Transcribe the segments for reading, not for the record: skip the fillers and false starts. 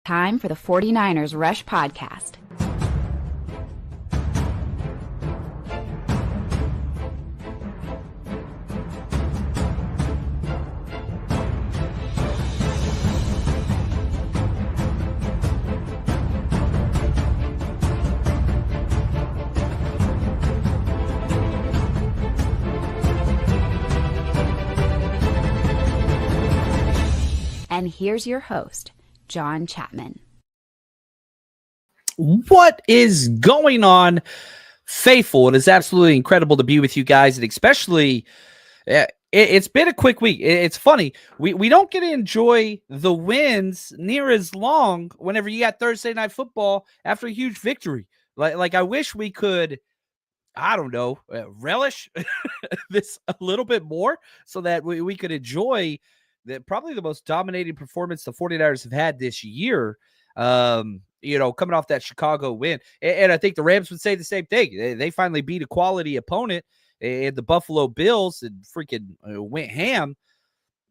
Time for the 49ers Rush Podcast. And here's your host, John Chapman. What is going on, faithful? It is absolutely incredible to be with you guys, and especially it's been a quick week. It's funny. We don't get to enjoy the wins near as long whenever you got Thursday Night Football after a huge victory. Like I wish we could, I don't know, relish this a little bit more so that we could enjoy probably the most dominating performance the 49ers have had this year, coming off that Chicago win. And I think the Rams would say the same thing. They finally beat a quality opponent, and the Buffalo Bills and freaking went ham.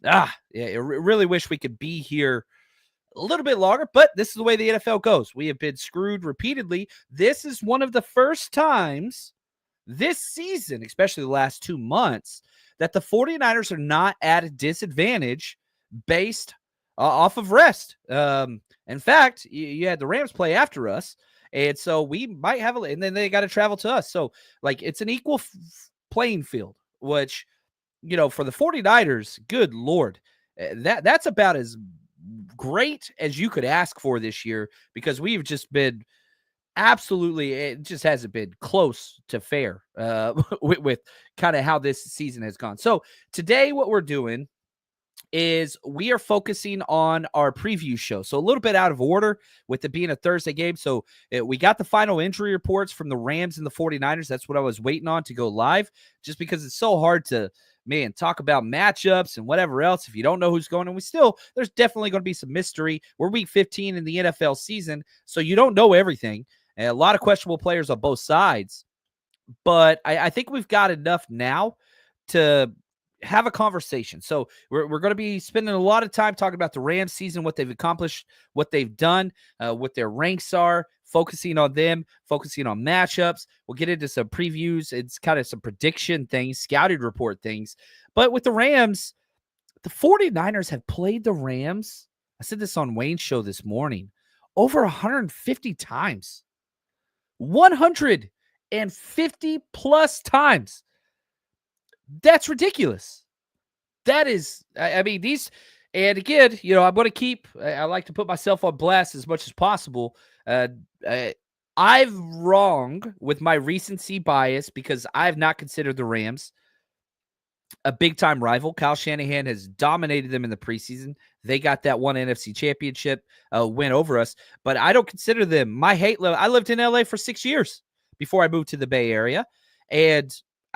I really wish we could be here a little bit longer, but this is the way the NFL goes. We have been screwed repeatedly. This is one of the first times this season, especially the last 2 months, that the 49ers are not at a disadvantage based off of rest. In fact, you had the Rams play after us, and so we might have and then they got to travel to us. So, like, it's an equal playing field, which, for the 49ers, good Lord, that's about as great as you could ask for this year, because we've just been absolutely, it just hasn't been close to fair with kind of how this season has gone. So today what we're doing is we are focusing on our preview show. So a little bit out of order with it being a Thursday game. So we got the final injury reports from the Rams and the 49ers. That's what I was waiting on to go live, just because it's so hard to, talk about matchups and whatever else if you don't know who's going. And there's definitely going to be some mystery. We're week 15 in the NFL season, so you don't know everything. And a lot of questionable players on both sides. But I think we've got enough now to have a conversation. So we're going to be spending a lot of time talking about the Rams season, what they've accomplished, what they've done, what their ranks are, focusing on them, focusing on matchups. We'll get into some previews. It's kind of some prediction things, scouting report things. But with the Rams, the 49ers have played the Rams, I said this on Wayne's show this morning, over 150 times. 150 plus times. That's ridiculous. That is, these, and again, I'm going to I like to put myself on blast as much as possible. I've wrong with my recency bias because I've not considered the Rams a big-time rival. Kyle Shanahan has dominated them in the preseason. They got that one NFC championship win over us, but I don't consider them my hate level. I lived in LA for 6 years before I moved to the Bay Area, and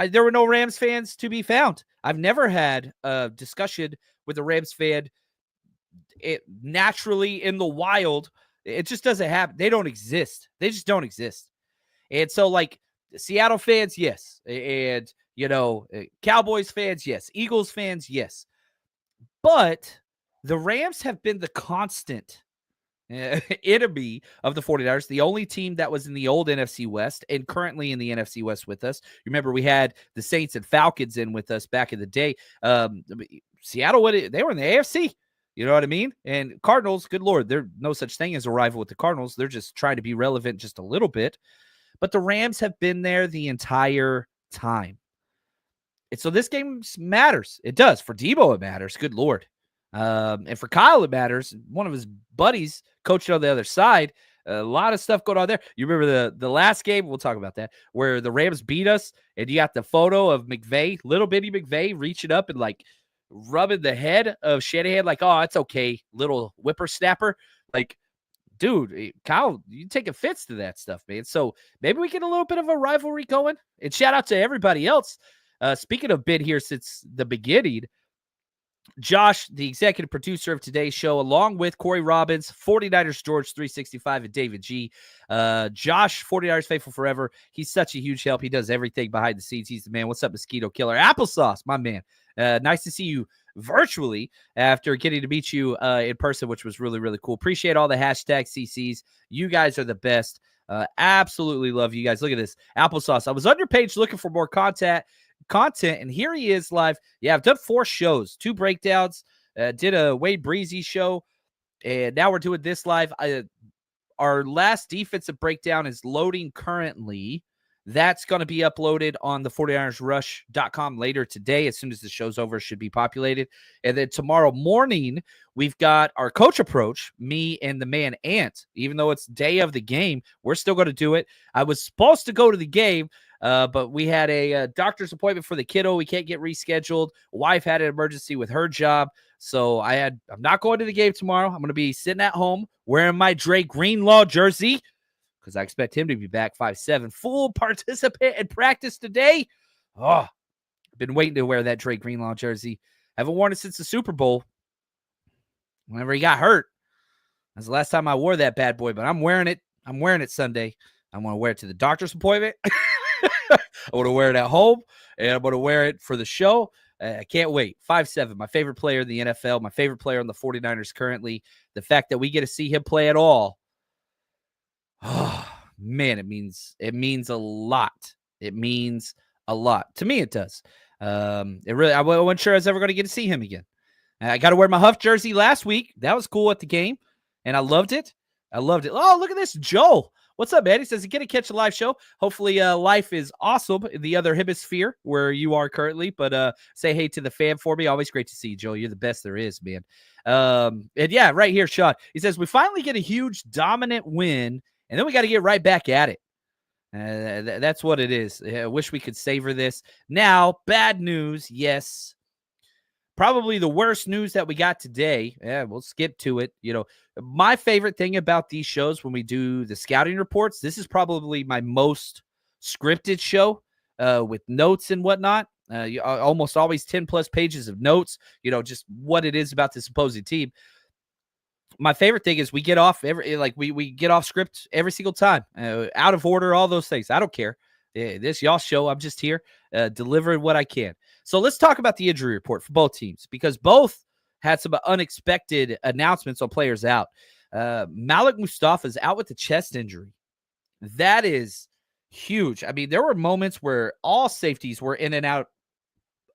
there were no Rams fans to be found. I've never had a discussion with a Rams fan naturally in the wild. It just doesn't happen. They don't exist. They just don't exist. And so, like, Seattle fans, yes. And, Cowboys fans, yes. Eagles fans, yes. But the Rams have been the constant enemy of the 49ers, the only team that was in the old NFC West and currently in the NFC West with us. Remember, we had the Saints and Falcons in with us back in the day. Seattle, they were in the AFC. You know what I mean? And Cardinals, good Lord, there's no such thing as a rival with the Cardinals. They're just trying to be relevant just a little bit. But the Rams have been there the entire time. And so this game matters. It does. For Debo, it matters. Good Lord. And for Kyle, it matters. One of his buddies coached on the other side. A lot of stuff going on there. You remember the last game? We'll talk about that, where the Rams beat us, and you got the photo of McVay, little bitty McVay, reaching up and, like, rubbing the head of Shanahan, like, oh, it's okay, little whippersnapper. Like, dude, Kyle, you taking fits to that stuff, man. So maybe we get a little bit of a rivalry going. And shout out to everybody else. Speaking of been here since the beginning, Josh, the executive producer of today's show, along with Corey Robbins, 49ers George 365, and David G. Josh, 49ers faithful forever. He's such a huge help. He does everything behind the scenes. He's the man. What's up, Mosquito Killer? Applesauce, my man. Nice to see you virtually after getting to meet you in person, which was really, really cool. Appreciate all the hashtag CCs. You guys are the best. Absolutely love you guys. Look at this. Applesauce. I was on your page looking for more content, and here he is live. Yeah, I've done 4 shows, 2 breakdowns, did a Wade Breezy show, and now we're doing this live. Our last defensive breakdown is loading currently. That's going to be uploaded on the 49ersrush.com later today. As soon as the show's over, it should be populated. And then tomorrow morning, we've got our coach approach, me and the man Ant. Even though it's day of the game, we're still going to do it. I was supposed to go to the game, but we had a doctor's appointment for the kiddo. We can't get rescheduled. Wife had an emergency with her job. So I'm not going to the game tomorrow. I'm going to be sitting at home wearing my Dre Greenlaw jersey, because I expect him to be back 5'7", full participant in practice today. Oh, I've been waiting to wear that Dre Greenlaw jersey. I haven't worn it since the Super Bowl. Whenever he got hurt. That's the last time I wore that bad boy, but I'm wearing it. I'm wearing it Sunday. I'm going to wear it to the doctor's appointment. I want to wear it at home, and I'm going to wear it for the show. I can't wait. 5'7", my favorite player in the NFL, my favorite player on the 49ers currently. The fact that we get to see him play at all, oh, man, it means a lot. It means a lot. To me, it does. I wasn't sure I was ever going to get to see him again. I got to wear my Huff jersey last week. That was cool at the game, and I loved it. Oh, look at this. Joel. What's up, man? He says, get to catch a live show. Hopefully life is awesome in the other hemisphere where you are currently, but say hey to the fam for me. Always great to see you, Joel. You're the best there is, man. And yeah, right here, Sean. He says, we finally get a huge dominant win, and then we got to get right back at it. That's what it is. I wish we could savor this. Now, bad news, yes. Probably the worst news that we got today. Yeah, we'll skip to it. You know, my favorite thing about these shows when we do the scouting reports, this is probably my most scripted show with notes and whatnot. Almost always 10 plus pages of notes, you know, just what it is about this opposing team. My favorite thing is we get off we get off script every single time, out of order, all those things. I don't care. This y'all show. I'm just here delivering what I can. So let's talk about the injury report for both teams, because both had some unexpected announcements on players out. Malik Mustafa is out with a chest injury. That is huge. I mean, there were moments where all safeties were in and out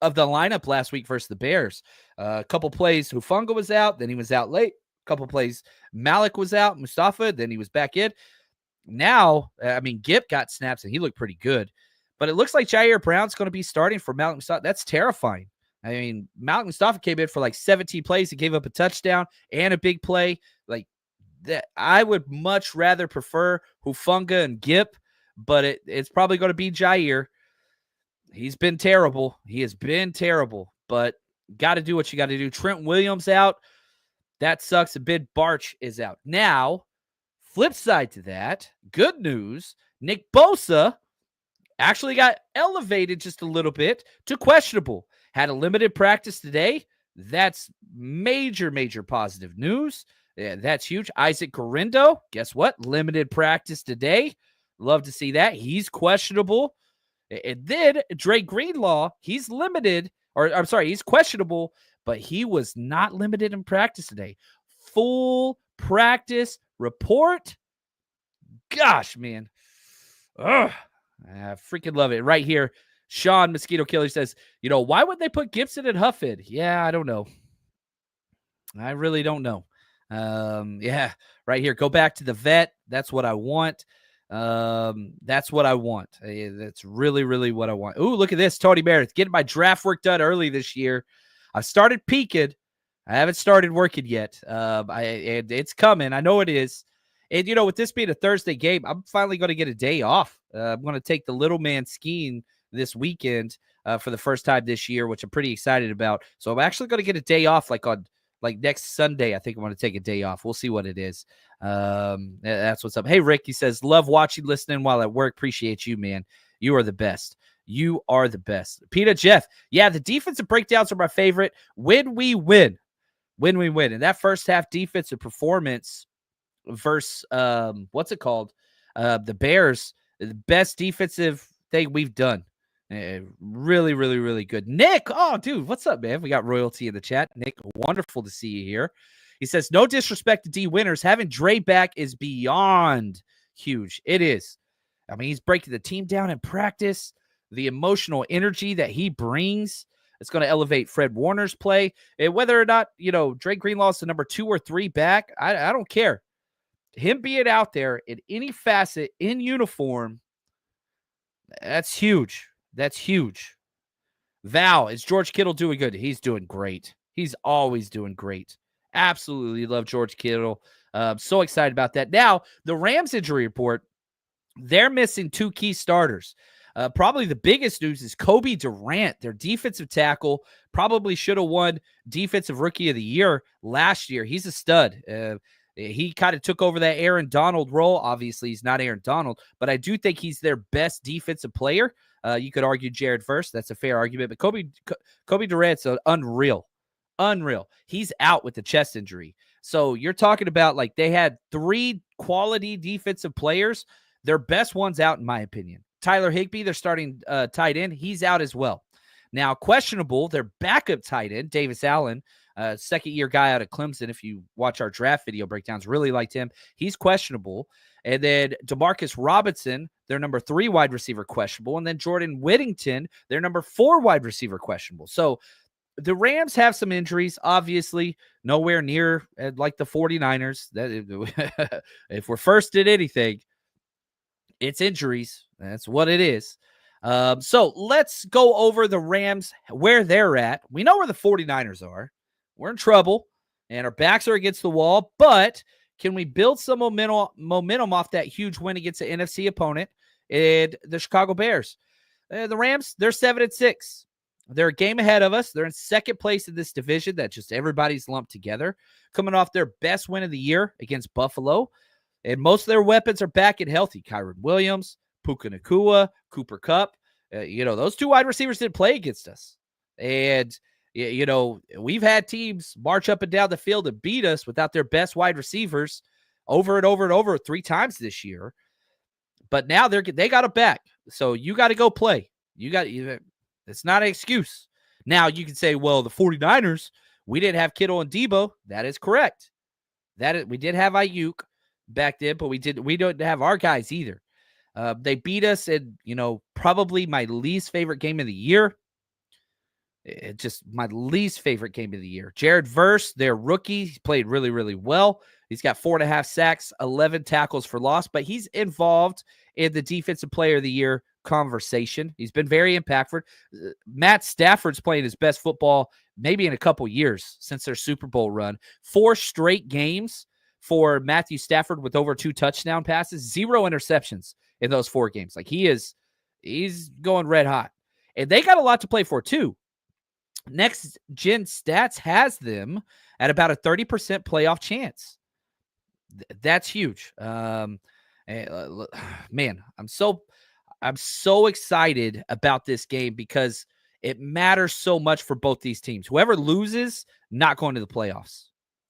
of the lineup last week versus the Bears. A couple plays, Hufanga was out, then he was out late. A couple plays, Malik was out, Mustafa, then he was back in. Now, I mean, Gipp got snaps and he looked pretty good, but it looks like Jair Brown's going to be starting for Malik Mustafa. That's terrifying. I mean, Malik Mustafa came in for like 17 plays. He gave up a touchdown and a big play. Like that, I would much rather prefer Hufanga and Gipp, but it's probably going to be Jair. He's been terrible. He has been terrible, but got to do what you got to do. Trent Williams out. That sucks. And Ben Barch is out. Now, flip side to that, good news, Nick Bosa actually got elevated just a little bit to questionable. Had a limited practice today. That's major, major positive news. Yeah, that's huge. Isaac Guerrero, guess what? Limited practice today. Love to see that. He's questionable. And then Dre Greenlaw, he's limited, or I'm sorry, he's questionable, but he was not limited in practice today. Full practice report. Gosh, man. Ugh. I freaking love it. Right here, Sean Mosquito Killer says, you know, why would they put Gibson and Huff in? Yeah, I don't know. I really don't know. Yeah, right here. Go back to the vet. That's what I want. That's what I want. That's really, really what I want. Ooh, look at this. Tony Meredith getting my draft work done early this year. I've started peeking. I haven't started working yet. And it's coming. I know it is. And, you know, with this being a Thursday game, I'm finally going to get a day off. I'm going to take the little man skiing this weekend for the first time this year, which I'm pretty excited about. So I'm actually going to get a day off on next Sunday. I think I'm going to take a day off. We'll see what it is. That's what's up. Hey, Rick, he says, love watching, listening while at work. Appreciate you, man. You are the best. You are the best. Peter Jeff. Yeah, the defensive breakdowns are my favorite. When we win. And that first half defensive performance versus what's it called? The Bears, the best defensive thing we've done. Really, really, really good. Nick, oh, dude, what's up, man? We got royalty in the chat. Nick, wonderful to see you here. He says, no disrespect to D Winners. Having Dre back is beyond huge. It is. I mean, he's breaking the team down in practice. The emotional energy that he brings, it's going to elevate Fred Warner's play. And whether or not, Dre Greenlaw is the number 2 or 3 back, I don't care. Him being out there in any facet in uniform, that's huge. That's huge. Val, is George Kittle doing good? He's doing great. He's always doing great. Absolutely love George Kittle. So excited about that. Now, the Rams injury report, they're missing 2 key starters. Probably the biggest news is Kobe Durant, their defensive tackle, probably should have won Defensive Rookie of the Year last year. He's a stud. He kind of took over that Aaron Donald role. Obviously, he's not Aaron Donald, but I do think he's their best defensive player. You could argue Jared Verse. That's a fair argument. But Kobe Durant's unreal. He's out with the chest injury. So you're talking about like they had 3 quality defensive players. Their best one's out, in my opinion. Tyler Higbee, their starting tight end, he's out as well. Now, questionable, their backup tight end, Davis Allen, second-year guy out of Clemson. If you watch our draft video breakdowns, really liked him. He's questionable. And then DeMarcus Robinson, their number 3 wide receiver, questionable. And then Jordan Whittington, their number 4 wide receiver, questionable. So the Rams have some injuries, obviously, nowhere near like the 49ers. If we're first at anything, it's injuries. That's what it is. So let's go over the Rams, where they're at. We know where the 49ers are. We're in trouble, and our backs are against the wall, but can we build some momentum off that huge win against the NFC opponent and the Chicago Bears? The Rams, they're 7-6. They're a game ahead of us. They're in second place in this division that just everybody's lumped together, coming off their best win of the year against Buffalo. And most of their weapons are back and healthy. Kyron Williams, Puka Nacua, Cooper Kupp. Those 2 wide receivers didn't play against us. And, we've had teams march up and down the field and beat us without their best wide receivers over and over and over 3 times this year. But now they got it back. So you got to go play. It's not an excuse. Now you can say, well, the 49ers, we didn't have Kittle and Debo. That is correct. We did have Ayuk back then, but we don't have our guys either. They beat us in, probably my least favorite game of the year. Just my least favorite game of the year. Jared Verse, their rookie, he played really, really well. He's got 4.5 sacks, 11 tackles for loss, but he's involved in the Defensive Player of the Year conversation. He's been very impactful. Matt Stafford's playing his best football maybe in a couple years since their Super Bowl run. 4 straight games for Matthew Stafford with over 2 touchdown passes, 0 interceptions in those 4 games. Like he's going red hot. And they got a lot to play for too. Next Gen Stats has them at about a 30% playoff chance. That's huge. Man, I'm so excited about this game because it matters so much for both these teams. Whoever loses, not going to the playoffs.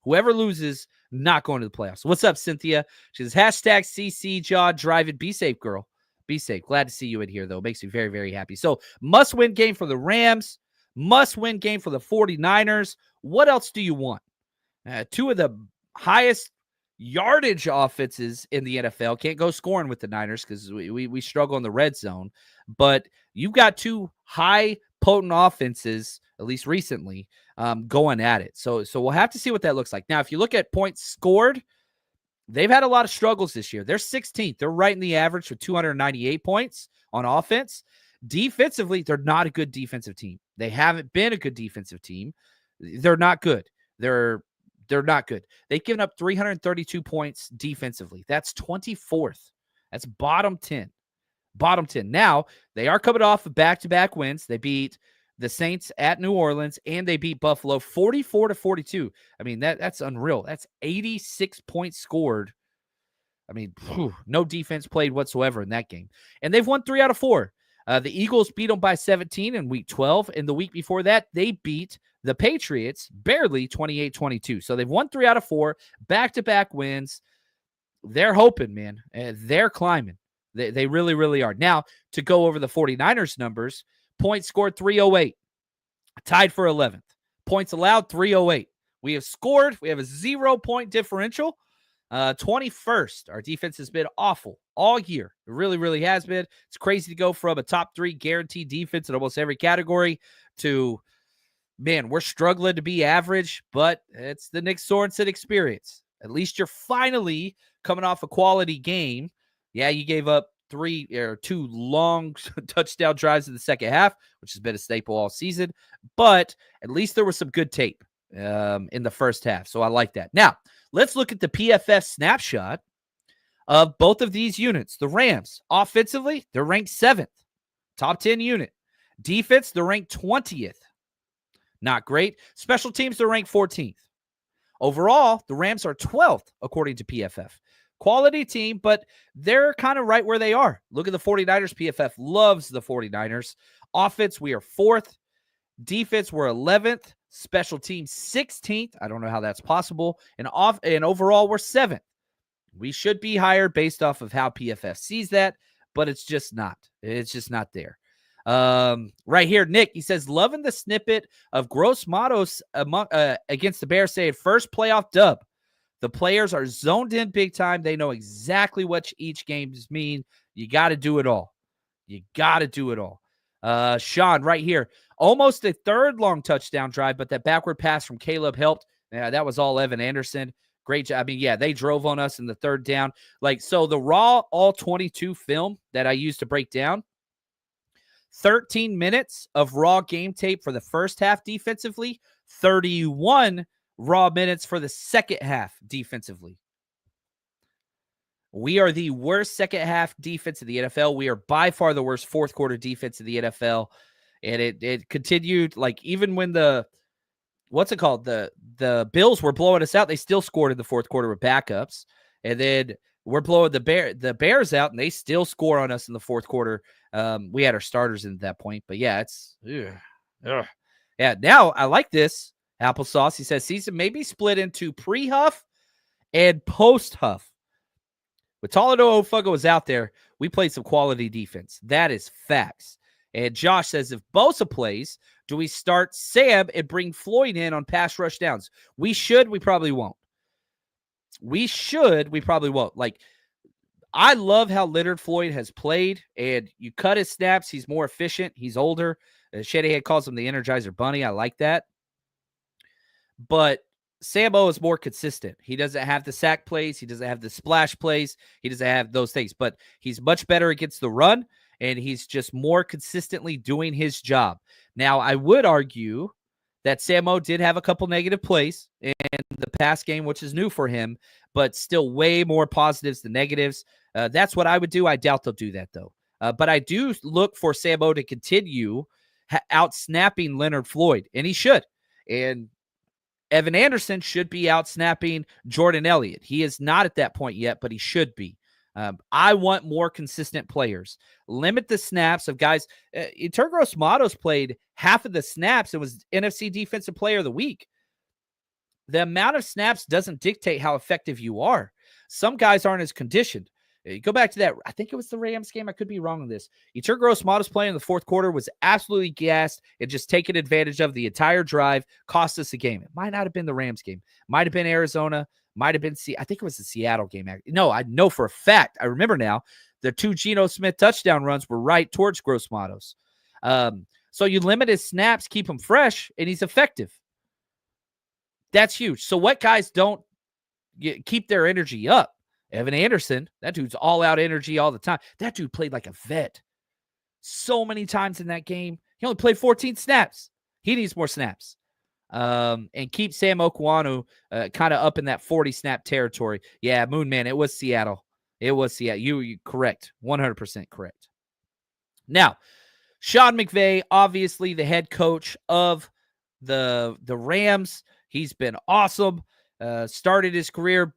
Whoever loses, not going to the playoffs. What's up, Cynthia? She says, #CC Jaw driving. Be safe, girl. Be safe. Glad to see you in here, though. Makes me very, very happy. So must-win game for the Rams. Must-win game for the 49ers. What else do you want? 2 of the highest yardage offenses in the NFL. Can't go scoring with the Niners because we struggle in the red zone. But you've got 2 high potent offenses, at least recently, going at it. So we'll have to see what that looks like. Now, if you look at points scored, they've had a lot of struggles this year. They're 16th. They're right in the average with 298 points on offense. Defensively, they're not a good defensive team. They haven't been a good defensive team. They're not good. They're not good. They've given up 332 points defensively. That's 24th. That's bottom 10. Bottom 10. Now, they are coming off of back-to-back wins. They beat the Saints at New Orleans, and they beat Buffalo 44-42. I mean, that's unreal. That's 86 points scored. I mean, no defense played whatsoever in that game. And they've won 3 out of 4. The Eagles beat them by 17 in week 12. And the week before that, they beat the Patriots barely 28-22. So they've won 3 out of 4, back-to-back wins. They're hoping, man. They're climbing. They really, really are. Now, to go over the 49ers numbers, points scored 308, tied for 11th. Points allowed 308. We have scored. We have a 0-point differential. 21st. Our defense has been awful all year. It really, really has been. It's crazy to go from a top 3 guaranteed defense in almost every category to, man, we're struggling to be average, but it's the Nick Sorensen experience. At least you're finally coming off a quality game. Yeah, you gave up 2 long touchdown drives in the second half, which has been a staple all season, but at least there was some good tape in the first half. So I like that. Now, let's look at the PFF snapshot of both of these units. The Rams, offensively, they're ranked 7th, top 10 unit. Defense, they're ranked 20th. Not great. Special teams, they're ranked 14th. Overall, the Rams are 12th, according to PFF. Quality team, but they're kind of right where they are. Look at the 49ers. PFF loves the 49ers. Offense, we are 4th. Defense, we're 11th. Special teams, 16th. I don't know how that's possible. And overall, we're 7th. We should be higher based off of how PFF sees that, but it's just not. It's just not there. Right here, Nick, he says, loving the snippet of Gross Matos against the Bears saying first playoff dub. The players are zoned in big time. They know exactly what each game mean. You got to do it all. You got to do it all. Sean, right here, almost a third long touchdown drive, but that backward pass from Caleb helped. Yeah, that was all Evan Anderson. Great job. I mean, yeah, they drove on us in the third down. So the raw all 22 film that I used to break down, 13 minutes of raw game tape for the first half defensively, 31 raw minutes for the second half defensively. We are the worst second half defense in the NFL. We are by far the worst fourth quarter defense in the NFL. And it continued, even when the Bills were blowing us out, they still scored in the fourth quarter with backups. And then we're blowing the Bears out, and they still score on us in the fourth quarter. We had our starters in at that point. But yeah, it's yeah. Now I like this. Applesauce, he says, season may be split into pre-Huff and post-Huff. With Toledo Ofugo was out there, we played some quality defense. That is facts. And Josh says, if Bosa plays, do we start Sam and bring Floyd in on pass rush downs? We should. We probably won't. We should. We probably won't. I love how Leonard Floyd has played, and you cut his snaps. He's more efficient. He's older. Shanahan calls him the Energizer Bunny. I like that. But Sambo is more consistent. He doesn't have the sack plays. He doesn't have the splash plays. He doesn't have those things. But he's much better against the run, and he's just more consistently doing his job. Now, I would argue that Sammo did have a couple negative plays in the pass game, which is new for him, but still way more positives than negatives. That's what I would do. I doubt they'll do that, though. But I do look for Sammo to continue out-snapping Leonard Floyd, and he should. And Evan Anderson should be out-snapping Jordan Elliott. He is not at that point yet, but he should be. I want more consistent players. Limit the snaps of guys. Tergros Matos played half of the snaps and was NFC Defensive Player of the Week. The amount of snaps doesn't dictate how effective you are. Some guys aren't as conditioned. You go back to that. I think it was the Rams game. I could be wrong on this. Tergros Matos playing in the fourth quarter was absolutely gassed and just taking advantage of the entire drive. Cost us a game. It might not have been the Rams game. Might have been Arizona. Might have been I think it was the Seattle game. No, I know for a fact. I remember now. The 2 Geno Smith touchdown runs were right towards Gross Matos. So you limit his snaps, keep him fresh, and he's effective. That's huge. So what guys don't keep their energy up? Evan Anderson, that dude's all-out energy all the time. That dude played like a vet so many times in that game. He only played 14 snaps. He needs more snaps. And keep Sam Okwanu kind of up in that 40-snap territory. Yeah, Moon Man, it was Seattle. It was Seattle. You correct. 100% correct. Now, Sean McVay, obviously the head coach of the Rams. He's been awesome. Started his career,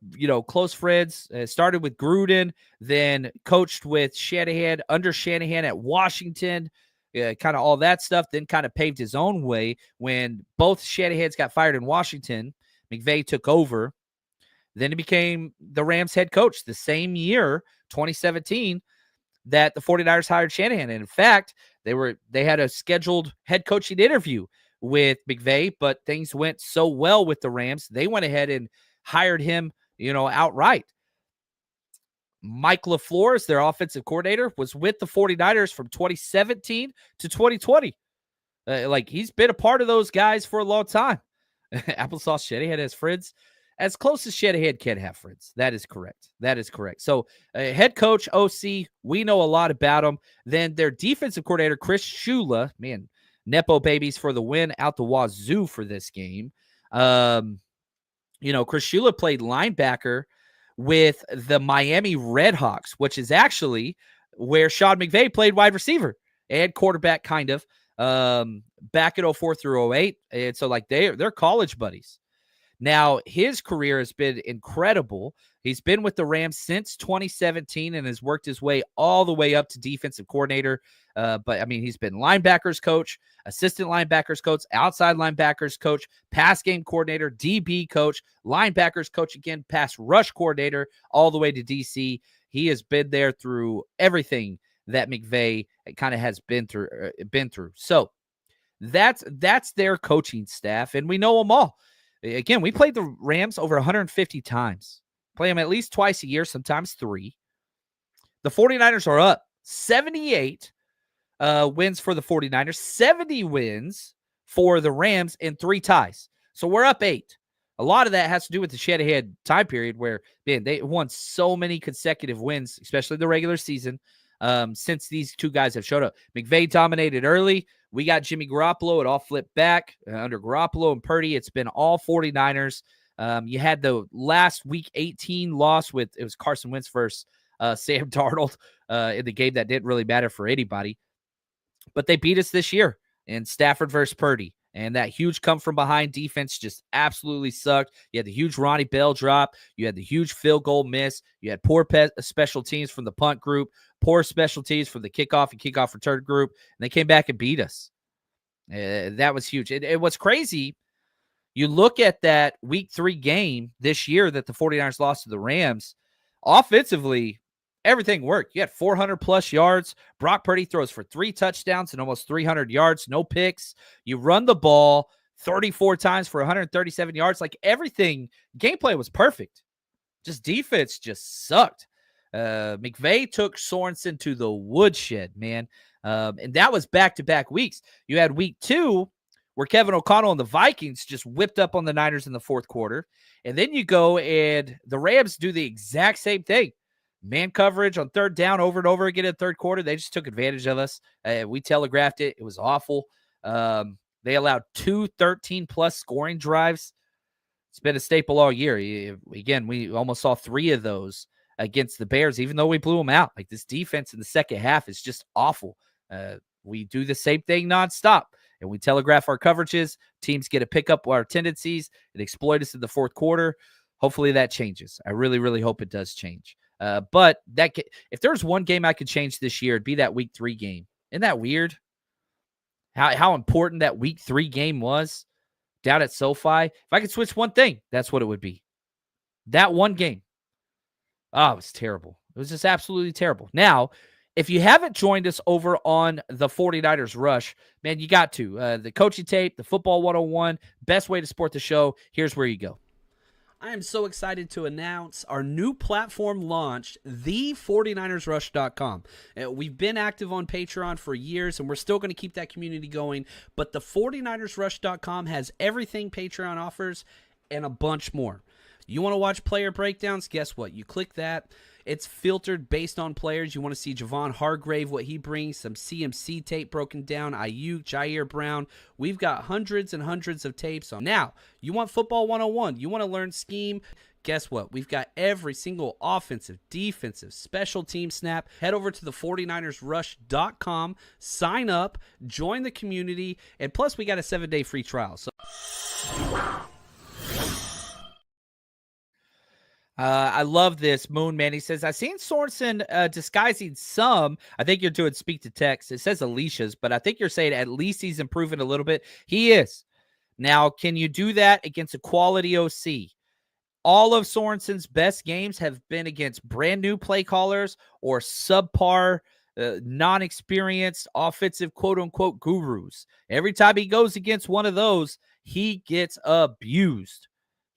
close friends. Started with Gruden, then coached with Shanahan, under Shanahan at Washington, kind of all that stuff. Then kind of paved his own way when both Shanahans got fired in Washington. McVay took over. Then he became the Rams head coach the same year, 2017. that the 49ers hired Shanahan. And in fact, they had a scheduled head coaching interview with McVay, but things went so well with the Rams, they went ahead and hired him, outright. Mike LaFleur, as their offensive coordinator, was with the 49ers from 2017 to 2020. He's been a part of those guys for a long time. Applesauce Shanahan has friends as close as Shanahan can have friends. That is correct. So head coach, OC, we know a lot about him. Then their defensive coordinator, Chris Shula, man, Nepo babies for the win out the wazoo for this game. Chris Shula played linebacker with the Miami Redhawks, which is actually where Sean McVay played wide receiver and quarterback, kind of, back in 04 through 08. And so they're college buddies. Now, his career has been incredible. He's been with the Rams since 2017 and has worked his way all the way up to defensive coordinator. He's been linebackers coach, assistant linebackers coach, outside linebackers coach, pass game coordinator, DB coach, linebackers coach again, pass rush coordinator, all the way to DC. He has been there through everything that McVay kind of has been through. So that's their coaching staff, and we know them all. Again, we played the Rams over 150 times. Play them at least twice a year, sometimes 3. The 49ers are up 78 wins for the 49ers, 70 wins for the Rams, and 3 ties. So we're up 8. A lot of that has to do with the Shanahan time period where, man, they won so many consecutive wins, especially the regular season, since these two guys have showed up. McVay dominated early. We got Jimmy Garoppolo. It all flipped back. Under Garoppolo and Purdy, it's been all 49ers. You had the last week 18 loss it was Carson Wentz versus Sam Darnold in the game that didn't really matter for anybody. But they beat us this year in Stafford versus Purdy. And that huge come-from-behind defense just absolutely sucked. You had the huge Ronnie Bell drop. You had the huge field goal miss. You had poor special teams from the punt group, poor special teams from the kickoff and kickoff return group. And they came back and beat us. That was huge. And what's crazy, you look at that week 3 game this year that the 49ers lost to the Rams, offensively, everything worked. You had 400-plus yards. Brock Purdy throws for 3 touchdowns and almost 300 yards, no picks. You run the ball 34 times for 137 yards. Everything, gameplay was perfect. Just defense just sucked. McVay took Sorensen to the woodshed, man. And that was back-to-back weeks. You had week 2 where Kevin O'Connell and the Vikings just whipped up on the Niners in the fourth quarter. And then you go and the Rams do the exact same thing. Man coverage on third down over and over again in the third quarter. They just took advantage of us. We telegraphed it. It was awful. They allowed 2 13-plus scoring drives. It's been a staple all year. Again, we almost saw 3 of those against the Bears, even though we blew them out. This defense in the second half is just awful. We do the same thing nonstop, and we telegraph our coverages. Teams get to pick up our tendencies and exploit us in the fourth quarter. Hopefully that changes. I really, really hope it does change. But if there's one game I could change this year, it'd be that week 3 game. Isn't that weird? How important that week 3 game was down at SoFi. If I could switch one thing, that's what it would be. That one game. Oh, it was terrible. It was just absolutely terrible. Now, if you haven't joined us over on the 49ers Rush, man, you got to. The coaching tape, the Football 101, best way to support the show. Here's where you go. I am so excited to announce our new platform launched, the49ersrush.com. We've been active on Patreon for years, and we're still going to keep that community going, but the 49ersrush.com has everything Patreon offers and a bunch more. You want to watch player breakdowns? Guess what? You click that. It's filtered based on players. You want to see Javon Hargrave, what he brings, some CMC tape broken down, Ayuk, Jair Brown. We've got hundreds and hundreds of tapes on. Now, you want Football 101. You want to learn scheme. Guess what? We've got every single offensive, defensive, special team snap. Head over to the 49ersrush.com, sign up, join the community, and plus we got a 7-day free trial. So I love this. Moon Man, he says, I've seen Sorensen disguising some. I think you're doing speak to text. It says Alicia's, but I think you're saying at least he's improving a little bit. He is. Now, can you do that against a quality OC? all of Sorensen's best games have been against brand new play callers or subpar, non-experienced offensive quote-unquote gurus. Every time he goes against one of those, he gets abused.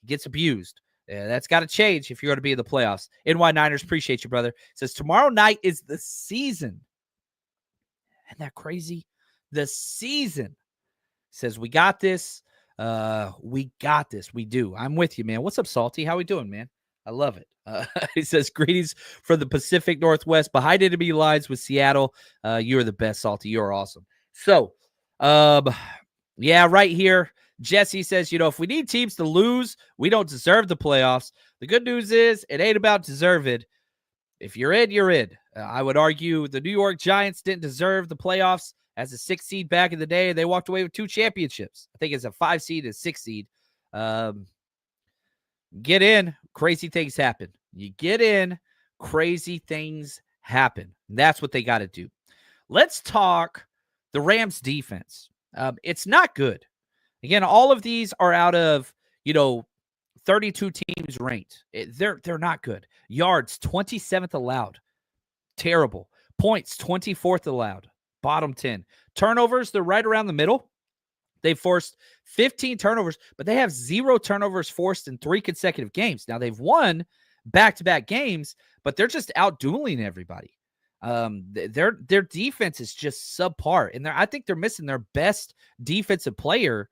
Yeah, that's got to change if you're going to be in the playoffs. NY Niners, appreciate you, brother. Says tomorrow night is the season. Isn't that crazy? The season. Says we got this. We got this. We do. I'm with you, man. What's up, Salty? How we doing, man? I love it. He says greetings from the Pacific Northwest behind enemy lines with Seattle. You're the best, Salty. You're awesome. So, yeah, right here. Jesse says, if we need teams to lose, we don't deserve the playoffs. The good news is it ain't about deserved. If you're in, you're in. I would argue the New York Giants didn't deserve the playoffs as a 6 seed back in the day. They walked away with 2 championships. I think it's a 5 seed and 6 seed. Get in, crazy things happen. You get in, crazy things happen. That's what they got to do. Let's talk the Rams defense. It's not good. Again, all of these are out of, 32 teams ranked. They're not good. Yards, 27th allowed. Terrible. Points, 24th allowed. Bottom 10. Turnovers, they're right around the middle. They forced 15 turnovers, but they have 0 turnovers forced in 3 consecutive games. Now, they've won back-to-back games, but they're just out-dueling everybody. Their defense is just subpar, and I think they're missing their best defensive player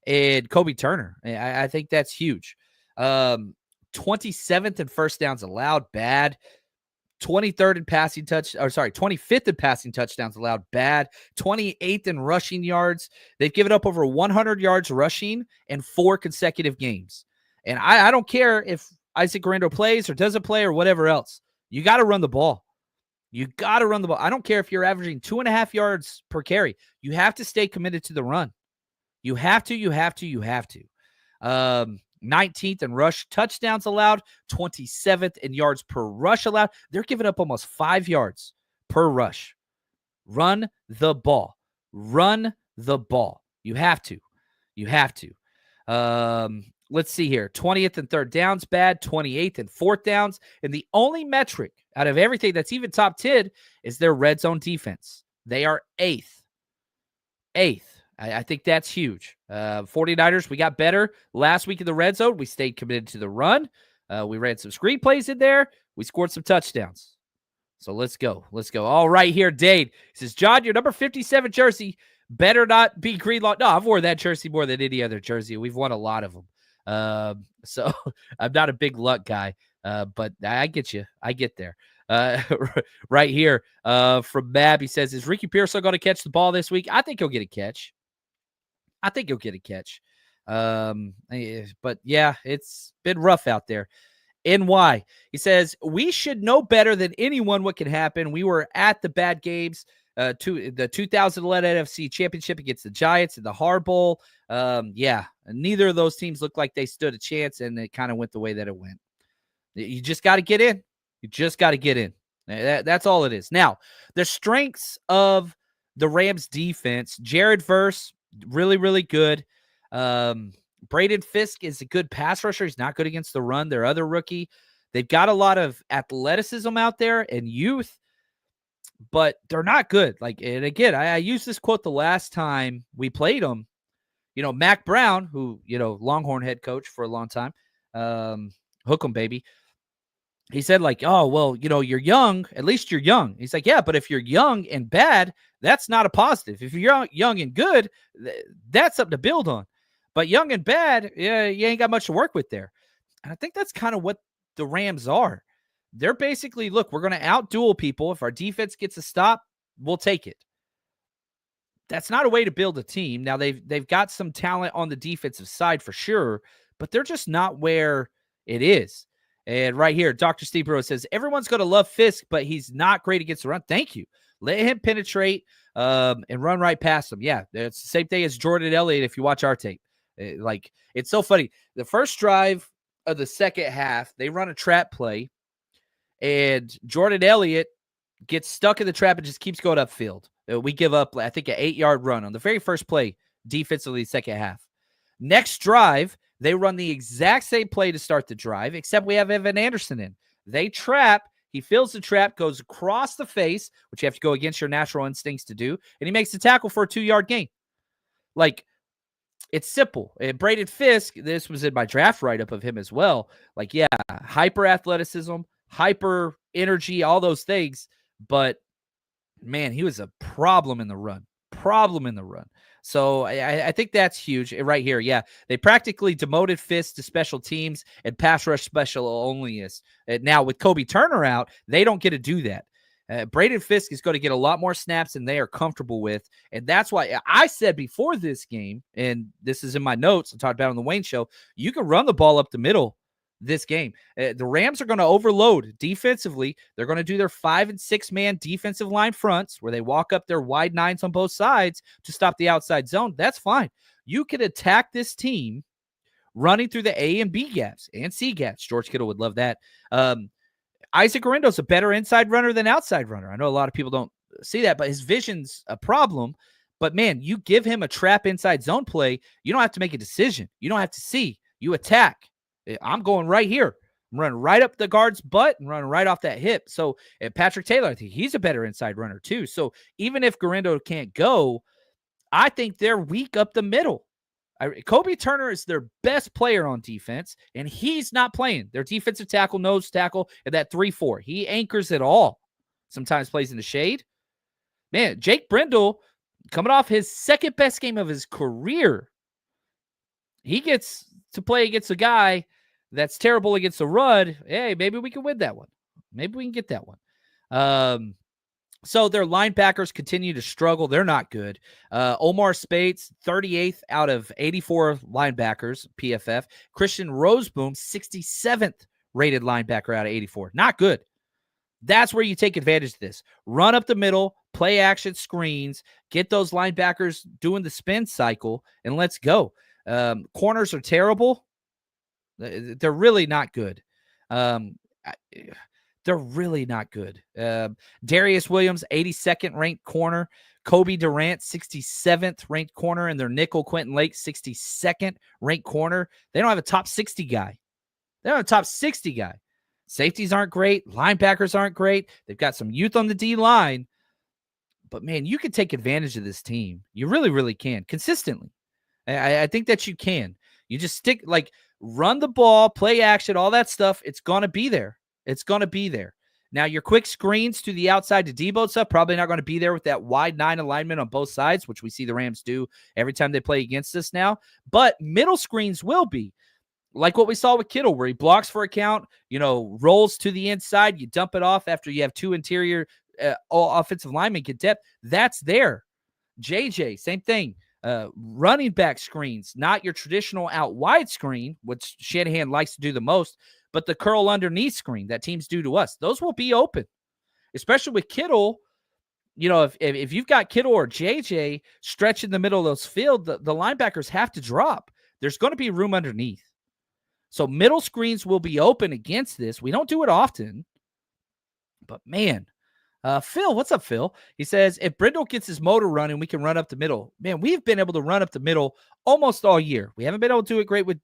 in Kobe Turner. I think that's huge. 27th in first downs allowed, bad. 25th in passing touchdowns allowed, bad. 28th in rushing yards. They've given up over 100 yards rushing in 4 consecutive games. And I don't care if Isaac Guerrero plays or doesn't play or whatever else. You got to run the ball. I don't care if you're averaging 2.5 yards per carry. You have to stay committed to the run. You have to. 19th in rush touchdowns allowed, 27th in yards per rush allowed. They're giving up almost 5 yards per rush. Run the ball. You have to. Let's see here. 20th and third downs, bad. 28th and fourth downs. And the only metric out of everything that's even top 10 is their red zone defense. They are 8th. I think that's huge. 49ers, we got better last week in the red zone. We stayed committed to the run. We ran some screen plays in there. We scored some touchdowns. So let's go. All right, here, Dade. He says, John, your number 57 jersey better not be Greenlaw. No, I've worn that jersey more than any other jersey. We've won a lot of them. So I'm not a big luck guy, but I get you. I get there. Right here from Mab, he says, is Ricky Pearsall going to catch the ball this week? I think he'll get a catch. But yeah, it's been rough out there. NY, he says, we should know better than anyone what can happen. We were at the bad games to the 2011 NFC Championship against the Giants in the Hard Bowl. Yeah, neither of those teams looked like they stood a chance, and it kind of went the way that it went. You just got to get in. That's all it is. Now, the strengths of the Rams defense, Jared Verse, really, really good. Braden Fisk is a good pass rusher. He's not good against the run. Their other rookie. They've got a lot of athleticism out there and youth, but they're not good. And again, I used this quote the last time we played them. Mac Brown, who, Longhorn head coach for a long time, hook 'em, baby. He said, oh, well, you're young. At least you're young. He's like, yeah, but if you're young and bad, that's not a positive. If you're young and good, that's something to build on. But young and bad, yeah, you ain't got much to work with there. And I think that's kind of what the Rams are. They're basically, look, we're going to out-duel people. If our defense gets a stop, we'll take it. That's not a way to build a team. Now, they've got some talent on the defensive side for sure, but they're just not where it is. And right here, Dr. Steve Burrow says, everyone's going to love Fisk, but he's not great against the run. Thank you. Let him penetrate and run right past him. Yeah, it's the same thing as Jordan Elliott if you watch our tape. It's so funny. The first drive of the second half, they run a trap play, and Jordan Elliott gets stuck in the trap and just keeps going upfield. We give up, I think, an 8-yard run on the very first play defensively second half. Next drive, They run the exact same play to start the drive, except we have Evan Anderson in. They trap. He fills the trap, goes across the face, which you have to go against your natural instincts to do, and he makes the tackle for a 2-yard gain. Like, it's simple. Braden Fisk, this was in my draft write-up of him as well. Like, yeah, hyper athleticism, hyper energy, all those things. But, man, he was a problem in the run. So I think that's huge right here. Yeah, they practically demoted Fisk to special teams and pass rush special onlyness. Now, with Kobe Turner out, they don't get to do that. Braden Fisk is going to get a lot more snaps than they are comfortable with. And that's why I said before this game, and this is in my notes, I talked about it on the Wayne Show, you can run the ball up the middle this game. The Rams are going to overload defensively. They're going to do their 5- and 6-man defensive line fronts where they walk up their wide 9s on both sides to stop the outside zone. That's fine. You can attack this team running through the A and B gaps and C gaps. George Kittle would love that. Isaac Orendo's a better inside runner than outside runner. I know a lot of people don't see that, but his vision's a problem. But, man, you give him a trap inside zone play, you don't have to make a decision. You don't have to see. You attack. I'm going right here. I'm running right up the guard's butt and running right off that hip. So, Patrick Taylor, I think he's a better inside runner too. So, even if Garendo can't go, I think they're weak up the middle. Kobe Turner is their best player on defense, and he's not playing. Their defensive tackle, nose tackle, and that 3-4. He anchors it all. Sometimes plays in the shade. Man, Jake Brendel, coming off his second best game of his career, he gets to play against a guy that's terrible against the run. Hey, maybe we can win that one. Maybe we can get that one. So their linebackers continue to struggle. They're not good. Omar Spates, 38th out of 84 linebackers, PFF. Christian Roseboom, 67th rated linebacker out of 84. Not good. That's where you take advantage of this. Run up the middle, play action screens, get those linebackers doing the spin cycle, and let's go. Corners are terrible. They're really not good. They're really not good. Darius Williams, 82nd ranked corner. Kobe Durant, 67th ranked corner. And their nickel, Quentin Lake, 62nd ranked corner. They don't have a top 60 guy. Safeties aren't great. Linebackers aren't great. They've got some youth on the D line. But, man, you can take advantage of this team. You really, really can. Consistently. I think that you can. You just stick, run the ball, play action, all that stuff. It's going to be there. Now, your quick screens to the outside to Debo stuff, probably not going to be there with that wide 9 alignment on both sides, which we see the Rams do every time they play against us now. But middle screens will be. Like what we saw with Kittle, where he blocks for a count, rolls to the inside, you dump it off after you have 2 interior offensive linemen get depth. That's there. JJ, same thing. Running back screens, not your traditional out wide screen, which Shanahan likes to do the most, but the curl underneath screen that teams do to us. Those will be open, especially with Kittle. If you've got Kittle or JJ stretch in the middle of those field, the linebackers have to drop. There's going to be room underneath. So middle screens will be open against this. We don't do it often, but man, Phil, what's up, Phil? He says, if Brindle gets his motor running, we can run up the middle. Man, we've been able to run up the middle almost all year. We haven't been able to do it great with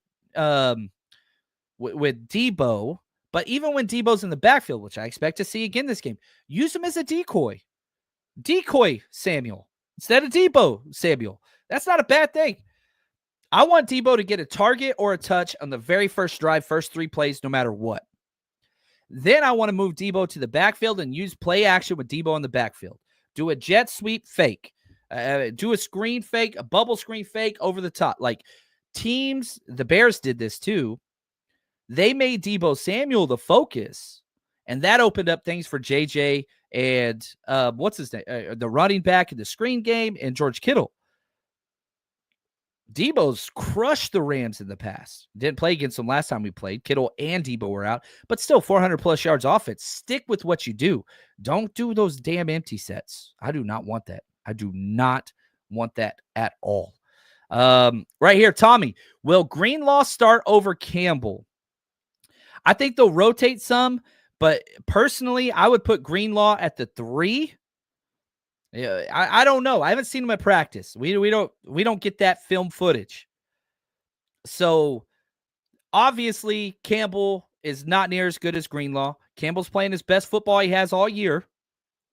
Debo, but even when Debo's in the backfield, which I expect to see again this game, use him as a decoy. Decoy Samuel instead of Debo Samuel. That's not a bad thing. I want Debo to get a target or a touch on the very first drive, first 3 plays, no matter what. Then I want to move Debo to the backfield and use play action with Debo in the backfield. Do a jet sweep fake. Do a screen fake, a bubble screen fake over the top. Like teams, the Bears did this too. They made Debo Samuel the focus, and that opened up things for JJ and what's his name? The running back in the screen game and George Kittle. Debo's crushed the Rams in the past. Didn't play against them last time we played. Kittle and Debo were out, but still 400-plus yards offense. Stick with what you do. Don't do those damn empty sets. I do not want that. I do not want that at all. Right here, Tommy. Will Greenlaw start over Campbell? I think they'll rotate some, but personally, I would put Greenlaw at the 3. Yeah, I don't know. I haven't seen him at practice. We don't get that film footage. So Obviously, Campbell is not near as good as Greenlaw. Campbell's playing his best football he has all year,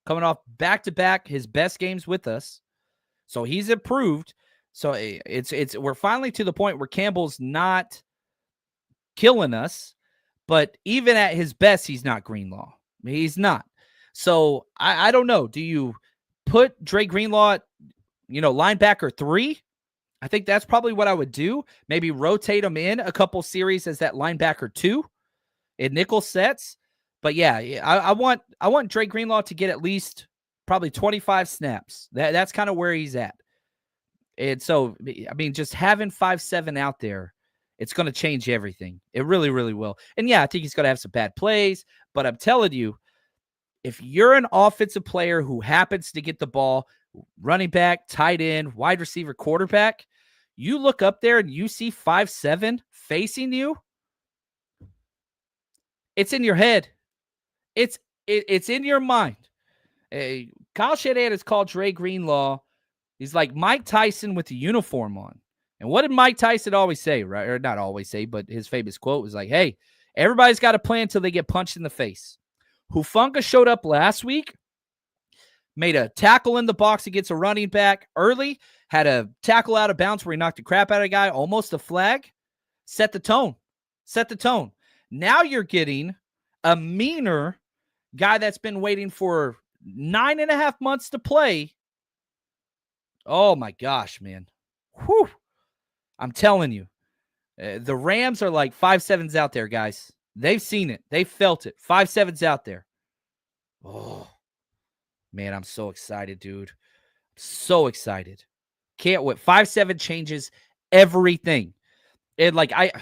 coming off back-to-back his best games with us. So he's improved. So we're finally to the point where Campbell's not killing us, but even at his best, he's not Greenlaw. He's not. So I don't know. Do you put Dre Greenlaw at, linebacker 3? I think that's probably what I would do. Maybe rotate him in a couple series as that linebacker 2 in nickel sets. But yeah, I want Dre Greenlaw to get at least probably 25 snaps. That's kind of where he's at. And so, I mean, just having 5'7" out there, it's going to change everything. It really, really will. And yeah, I think he's going to have some bad plays, but I'm telling you, if you're an offensive player who happens to get the ball, running back, tight end, wide receiver, quarterback, you look up there and you see 5'7" facing you, it's in your head. It's in your mind. Kyle Shanahan has called Dre Greenlaw, he's like Mike Tyson with the uniform on. And what did Mike Tyson always say, right? Or not always say, but his famous quote was like, hey, everybody's got a plan until they get punched in the face. Hufanga showed up last week, made a tackle in the box against a running back early, had a tackle out of bounds where he knocked the crap out of a guy, almost a flag, set the tone. Now you're getting a meaner guy that's been waiting for 9.5 months to play. Oh my gosh, man. Whew. I'm telling you, the Rams are like 5'7" out there, guys. They've seen it. They felt it. 5'7" out there. Oh, man, I'm so excited, dude. So excited. Can't wait. 5'7" changes everything. And like I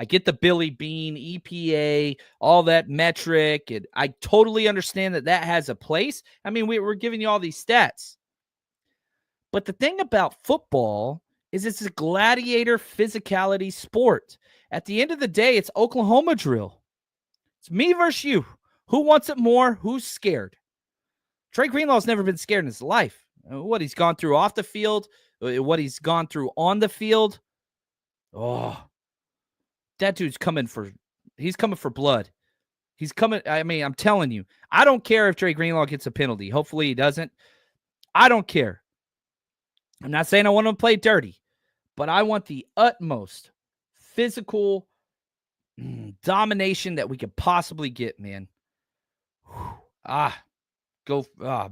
get the Billy Bean, EPA, all that metric, and I totally understand that has a place. I mean, we're giving you all these stats. But the thing about football is it's a gladiator physicality sport. At the end of the day, it's Oklahoma drill. It's me versus you. Who wants it more? Who's scared? Dre Greenlaw's never been scared in his life. What he's gone through off the field, what he's gone through on the field. Oh, that dude's coming for blood. He's coming. I mean, I'm telling you, I don't care if Dre Greenlaw gets a penalty. Hopefully he doesn't. I don't care. I'm not saying I want him to play dirty, but I want the utmost physical domination that we could possibly get, man.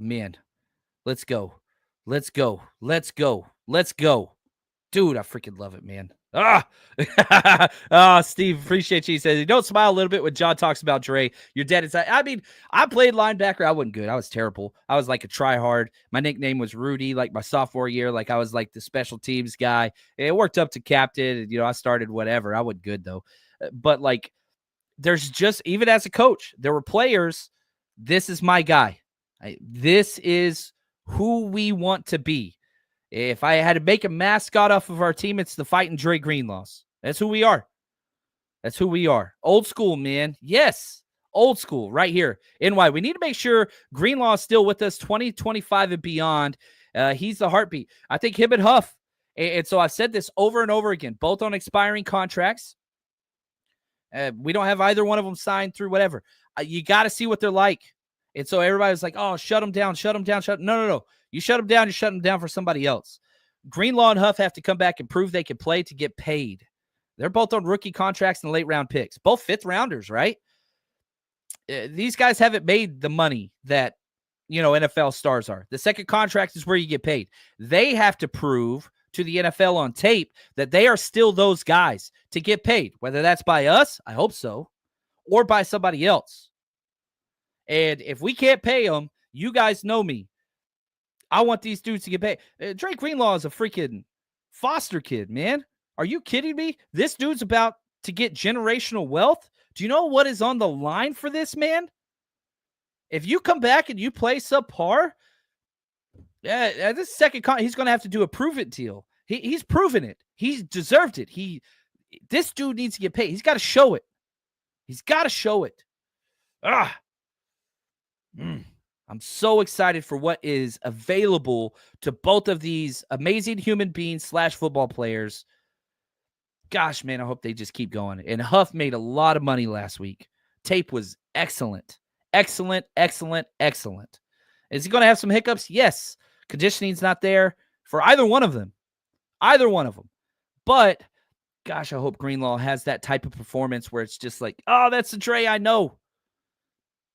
Man. Let's go. Dude, I freaking love it, man. Steve, appreciate you. He says, you don't smile a little bit when John talks about Dre. You're dead inside. I mean, I played linebacker. I wasn't good. I was terrible. I was like a try-hard. My nickname was Rudy, like my sophomore year. Like I was like the special teams guy. It worked up to captain. And, I started whatever. I wasn't good, though. But, like, there's just, even as a coach, there were players, this is my guy. This is who we want to be. If I had to make a mascot off of our team, it's the Fighting Dre Greenlaws. That's who we are. Old school, man. Yes. Old school right here. NY. We need to make sure Greenlaw is still with us 2025 and beyond. He's the heartbeat. I think him and Huff. And so I've said this over and over again, both on expiring contracts. We don't have either one of them signed through whatever. You got to see what they're like. And so everybody's like, oh, shut them down. No. You shut them down, you shut them down for somebody else. Greenlaw and Huff have to come back and prove they can play to get paid. They're both on rookie contracts and late round picks. Both fifth rounders, right? These guys haven't made the money that, NFL stars are. The second contract is where you get paid. They have to prove to the NFL on tape that they are still those guys to get paid, whether that's by us, I hope so, or by somebody else. And if we can't pay them, you guys know me. I want these dudes to get paid. Dre Greenlaw is a freaking foster kid, man. Are you kidding me? This dude's about to get generational wealth. Do you know what is on the line for this man? If you come back and you play subpar, this second he's going to have to do a prove it deal. He's proven it. He's deserved it. This dude needs to get paid. He's got to show it. I'm so excited for what is available to both of these amazing human beings / football players. Gosh, man, I hope they just keep going. And Huff made a lot of money last week. Tape was excellent. Excellent, excellent, excellent. Is he going to have some hiccups? Yes. Conditioning's not there for either one of them. Either one of them. But, gosh, I hope Greenlaw has that type of performance where it's just like, oh, that's the Dre I know.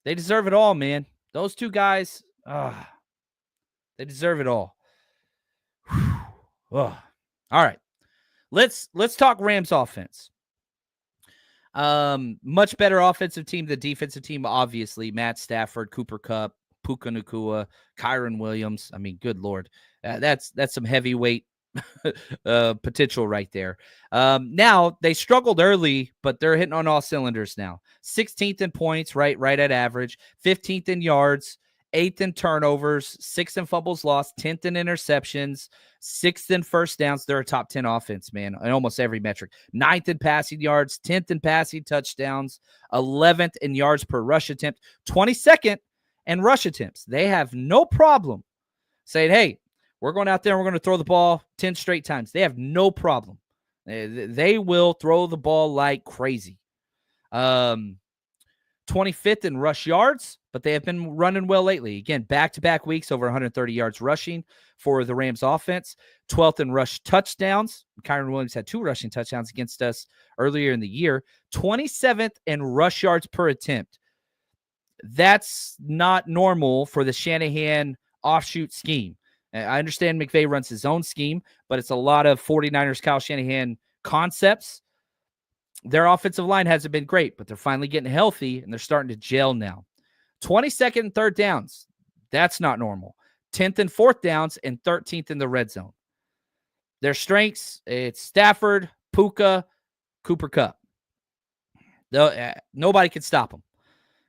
They deserve it all, man. Those two guys, they deserve it all. All right. Let's talk Rams offense. Much better offensive team than defensive team, obviously. Matt Stafford, Cooper Kupp, Puka Nacua, Kyron Williams. I mean, good Lord. That's some heavyweight potential right there. Now, they struggled early, but they're hitting on all cylinders now. 16th in points, right at average. 15th in yards. 8th in turnovers, 6th in fumbles lost, 10th in interceptions, 6th in first downs. They're a top 10 offense, man, in almost every metric. 9th in passing yards, 10th in passing touchdowns, 11th in yards per rush attempt, 22nd in rush attempts. They have no problem saying, hey, we're going out there and we're going to throw the ball 10 straight times. They have no problem. They will throw the ball like crazy. 25th in rush yards, but they have been running well lately. Again, back-to-back weeks over 130 yards rushing for the Rams offense. 12th in rush touchdowns. Kyron Williams had 2 rushing touchdowns against us earlier in the year. 27th in rush yards per attempt. That's not normal for the Shanahan offshoot scheme. I understand McVay runs his own scheme, but it's a lot of 49ers Kyle Shanahan concepts. Their offensive line hasn't been great, but they're finally getting healthy, and they're starting to gel now. 22nd and third downs. That's not normal. 10th and fourth downs, and 13th in the red zone. Their strengths, it's Stafford, Puka, Cooper Kupp. Nobody can stop them.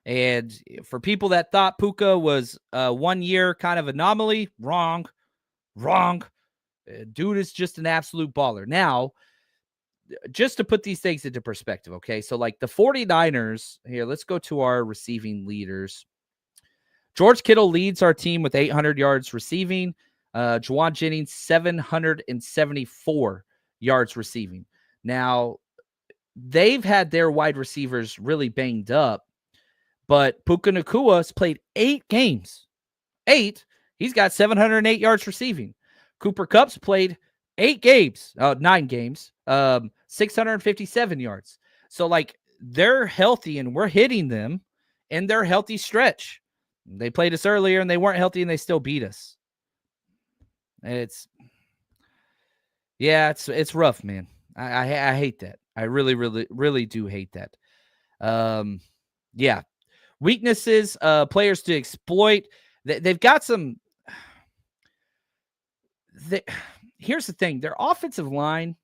And for people that thought Puka was a 1 year kind of anomaly, wrong. Dude is just an absolute baller. Now, just to put these things into perspective, okay? So, like the 49ers, here, let's go to our receiving leaders. George Kittle leads our team with 800 yards receiving. Juwan Jennings, 774 yards receiving. Now, they've had their wide receivers really banged up, but Puka Nacua has played 8 games. 8. He's got 708 yards receiving. Cooper Kupp's played 9 games, 657 yards. So, like, they're healthy, and we're hitting them in their healthy stretch. They played us earlier, and they weren't healthy, and they still beat us. It's rough, man. I hate that. I really, really, really do hate that. Yeah. Weaknesses, players to exploit. They've got some. Here's the thing. Their offensive line,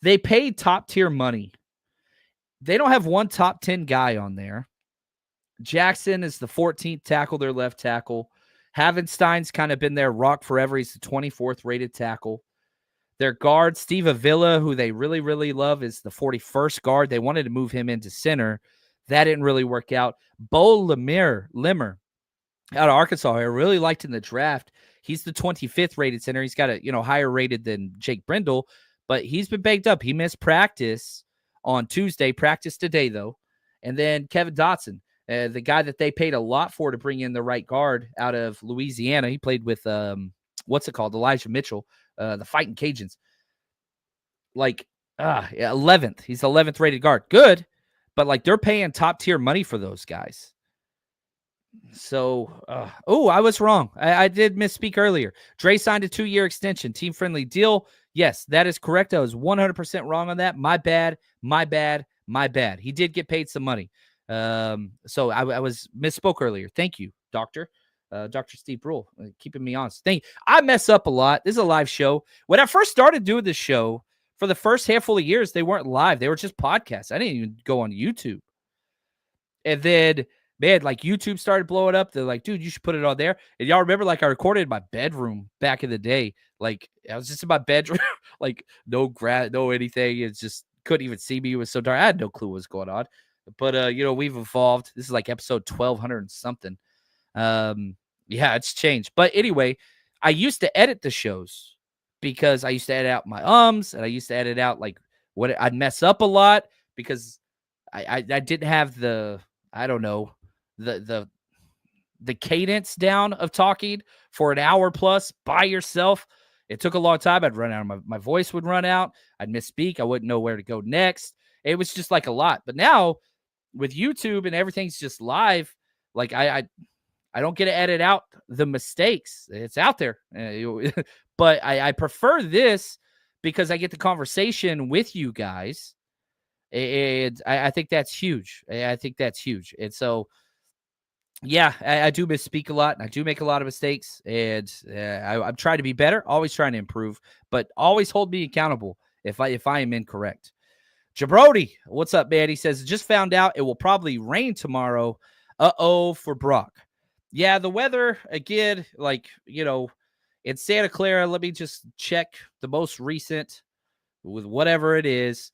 they paid top-tier money. They don't have one top 10 guy on there. Jackson is the 14th tackle, their left tackle. Havenstein's kind of been their rock forever. He's the 24th rated tackle. Their guard, Steve Avila, who they really, really love, is the 41st guard. They wanted to move him into center. That didn't really work out. Bo Limmer out of Arkansas, I really liked in the draft. He's the 25th rated center. He's got a higher rated than Jake Brindle, but he's been banged up. He missed practice on Tuesday. Practice today, though. And then Kevin Dotson, the guy that they paid a lot for to bring in the right guard out of Louisiana. He played with, Elijah Mitchell, the Fighting Cajuns. 11th. He's the 11th rated guard. Good, but they're paying top-tier money for those guys. So, I was wrong. I did misspeak earlier. Dre signed a 2-year extension, team-friendly deal. Yes, that is correct. I was 100% wrong on that. My bad. He did get paid some money. So I was misspoke earlier. Thank you, Dr. Steve Brule, keeping me honest. I mess up a lot. This is a live show. When I first started doing this show, for the first handful of years, they weren't live. They were just podcasts. I didn't even go on YouTube. And then, man, YouTube started blowing up. They're like, dude, you should put it on there. And y'all remember, I recorded in my bedroom back in the day. I was just in my bedroom, no anything. It's just couldn't even see me. It was so dark. I had no clue what was going on. But, we've evolved. This is episode 1200 and something. Yeah, it's changed. But anyway, I used to edit the shows because I used to edit out my ums, and I used to edit out like what I'd mess up a lot because I didn't have the, I don't know, the cadence down of talking for an hour plus by yourself. It took a long time. I'd run out. My voice would run out. I'd misspeak. I wouldn't know where to go next. It was just like a lot. But now with YouTube and everything's just live, like I don't get to edit out the mistakes. It's out there. But I prefer this because I get the conversation with you guys. And I think that's huge. I think that's huge. And so, yeah, I do misspeak a lot. And I do make a lot of mistakes. And I'm trying to be better, always trying to improve, but always hold me accountable if I am incorrect. Jabrodi, what's up, man? He says, just found out it will probably rain tomorrow. Uh-oh for Brock. Yeah, the weather, again, like, in Santa Clara, let me just check the most recent with whatever it is.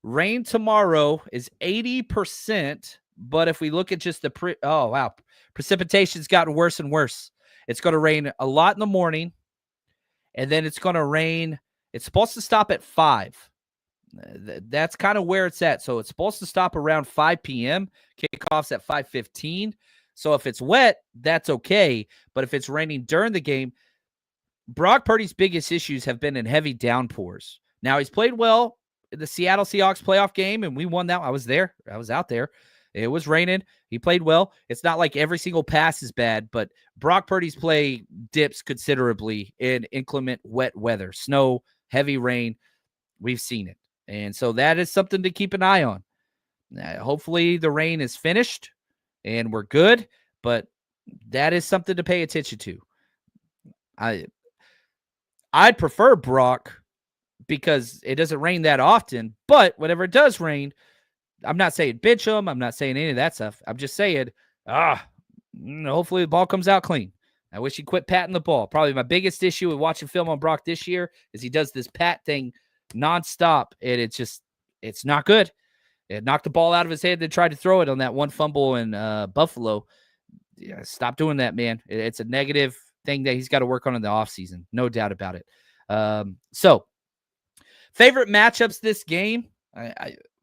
Rain tomorrow is 80%, but if we look at just the precipitation's gotten worse and worse. It's going to rain a lot in the morning, and then it's going to rain. It's supposed to stop at 5. That's kind of where it's at. So it's supposed to stop around 5 p.m. Kickoff's at 5:15. So if it's wet, that's okay. But if it's raining during the game, Brock Purdy's biggest issues have been in heavy downpours. Now, he's played well in the Seattle Seahawks playoff game, and we won that. I was there. I was out there. It was raining. He played well. It's not like every single pass is bad, but Brock Purdy's play dips considerably in inclement wet weather, snow, heavy rain. We've seen it. And so that is something to keep an eye on. Hopefully the rain is finished and we're good, but that is something to pay attention to. I'd prefer Brock because it doesn't rain that often, but whenever it does rain, I'm not saying bitch him. I'm not saying any of that stuff. I'm just saying, hopefully the ball comes out clean. I wish he quit patting the ball. Probably my biggest issue with watching film on Brock this year is he does this pat thing nonstop, and it's not good. It knocked the ball out of his hand and tried to throw it on that one fumble in Buffalo. Yeah, stop doing that, man. It's a negative thing that he's got to work on in the offseason. No doubt about it. So, favorite matchups this game?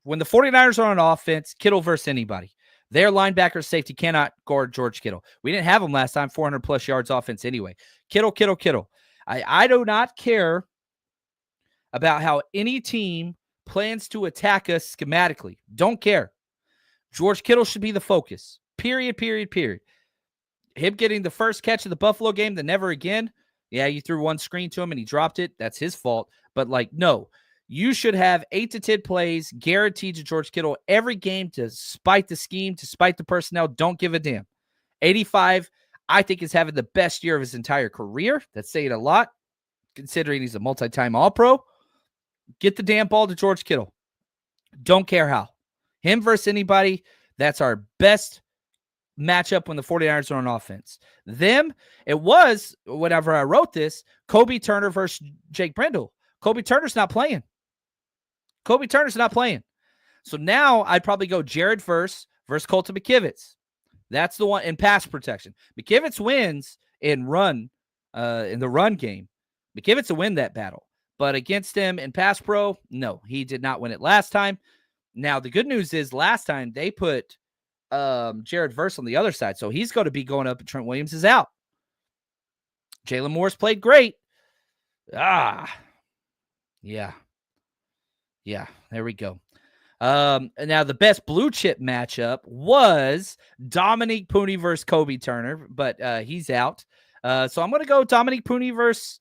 When the 49ers are on offense, Kittle versus anybody. Their linebacker safety cannot guard George Kittle. We didn't have him last time, 400-plus yards offense anyway. Kittle. I do not care about how any team plans to attack us schematically. Don't care. George Kittle should be the focus. Period. Him getting the first catch of the Buffalo game, the never again. Yeah, you threw one screen to him and he dropped it. That's his fault. But, no. You should have 8 to 10 plays guaranteed to George Kittle every game to spite the scheme, to spite the personnel. Don't give a damn. 85, I think, is having the best year of his entire career. That's saying a lot, considering he's a multi-time All-Pro. Get the damn ball to George Kittle. Don't care how. Him versus anybody, that's our best matchup when the 49ers are on offense. It was, whenever I wrote this, Kobe Turner versus Jake Brendel. Kobe Turner's not playing. So now I'd probably go Jared versus Colton McKivitz. That's the one in pass protection. McKivitz wins in the run game. McKivitz will win that battle. But against him in pass pro, no, he did not win it last time. Now, the good news is last time they put Jared Verse on the other side. So he's going to be going up and Trent Williams is out. Jalen Moore's played great. Yeah, there we go. Now the best blue chip matchup was Dominique Pooney versus Kobe Turner, but he's out. So I'm going to go Dominique Pooney versus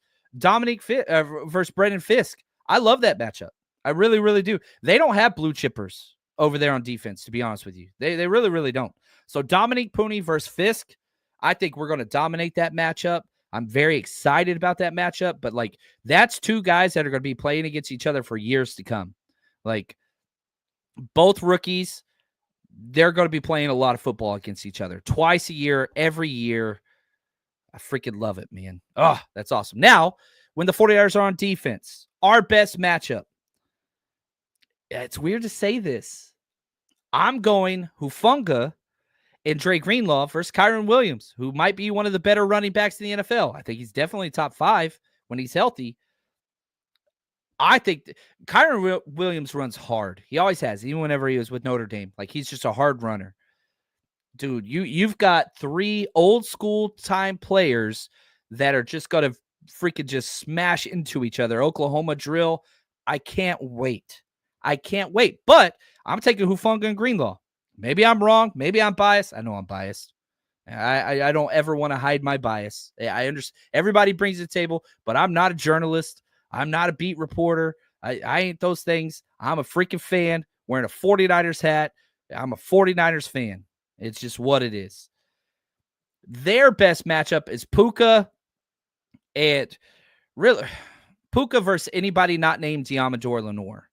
Brendan Fisk. I love that matchup. I really, really do. They don't have blue chippers over there on defense, to be honest with you. They really, really don't. So Dominique Pooney versus Fisk, I think we're going to dominate that matchup. I'm very excited about that matchup, but that's two guys that are going to be playing against each other for years to come. Both rookies, they're going to be playing a lot of football against each other twice a year, every year. I freaking love it, man. Oh, that's awesome. Now, when the 49ers are on defense, our best matchup. It's weird to say this. I'm going Hufanga and Dre Greenlaw versus Kyron Williams, who might be one of the better running backs in the NFL. I think he's definitely top 5 when he's healthy. I think Kyron Williams runs hard. He always has, even whenever he was with Notre Dame. Like, he's just a hard runner. Dude, you've got 3 old school time players that are just going to freaking just smash into each other. Oklahoma drill. I can't wait. But I'm taking Hufanga and Greenlaw. Maybe I'm wrong. Maybe I'm biased. I know I'm biased. I don't ever want to hide my bias. I understand everybody brings to the table, but I'm not a journalist. I'm not a beat reporter. I ain't those things. I'm a freaking fan wearing a 49ers hat. I'm a 49ers fan. It's just what it is. Their best matchup is Puka and really Puka versus anybody not named Diamador Lenore.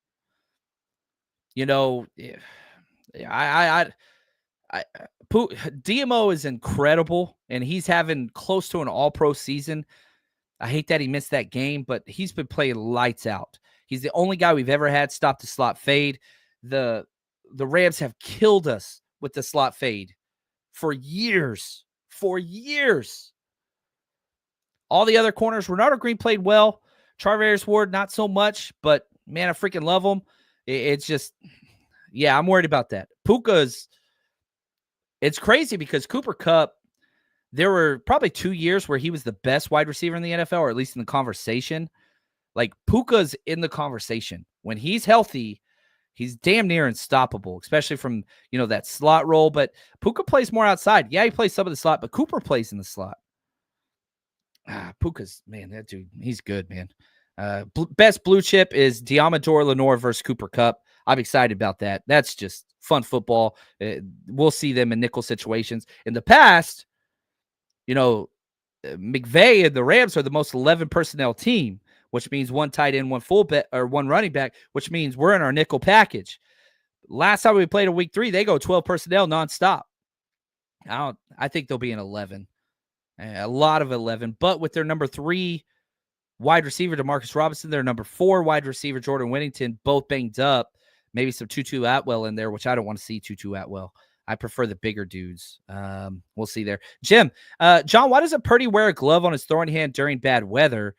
You know, DMO is incredible, and he's having close to an all-pro season. I hate that he missed that game, but he's been playing lights out. He's the only guy we've ever had stop the slot fade. The Rams have killed us with the slot fade for years. All the other corners, Renardo Green played well. Charvarius Ward, not so much, but man, I freaking love him. It's just, yeah, I'm worried about that. It's crazy because Cooper Kupp, there were probably 2 years where he was the best wide receiver in the NFL, or at least in the conversation. Like, Puka's in the conversation. When he's healthy, he's damn near unstoppable, especially from, that slot role. But Puka plays more outside. Yeah, he plays some of the slot, but Cooper plays in the slot. Puka's, man, that dude, he's good, man. Best blue chip is Diamador Lenore versus Cooper Kupp. I'm excited about that. That's just fun football. We'll see them in nickel situations. In the past, McVay and the Rams are the most 11 personnel team, which means 1 tight end, 1 fullback, or 1 running back, which means we're in our nickel package. Last time we played in week 3, they go 12 personnel nonstop. I think they'll be in 11. A lot of 11, but with their number 3 wide receiver, Demarcus Robinson, their number 4 wide receiver, Jordan Whittington, both banged up. Maybe some Tutu Atwell in there, which I don't want to see Tutu Atwell. I prefer the bigger dudes. We'll see there. Jim, John, why doesn't Purdy wear a glove on his throwing hand during bad weather?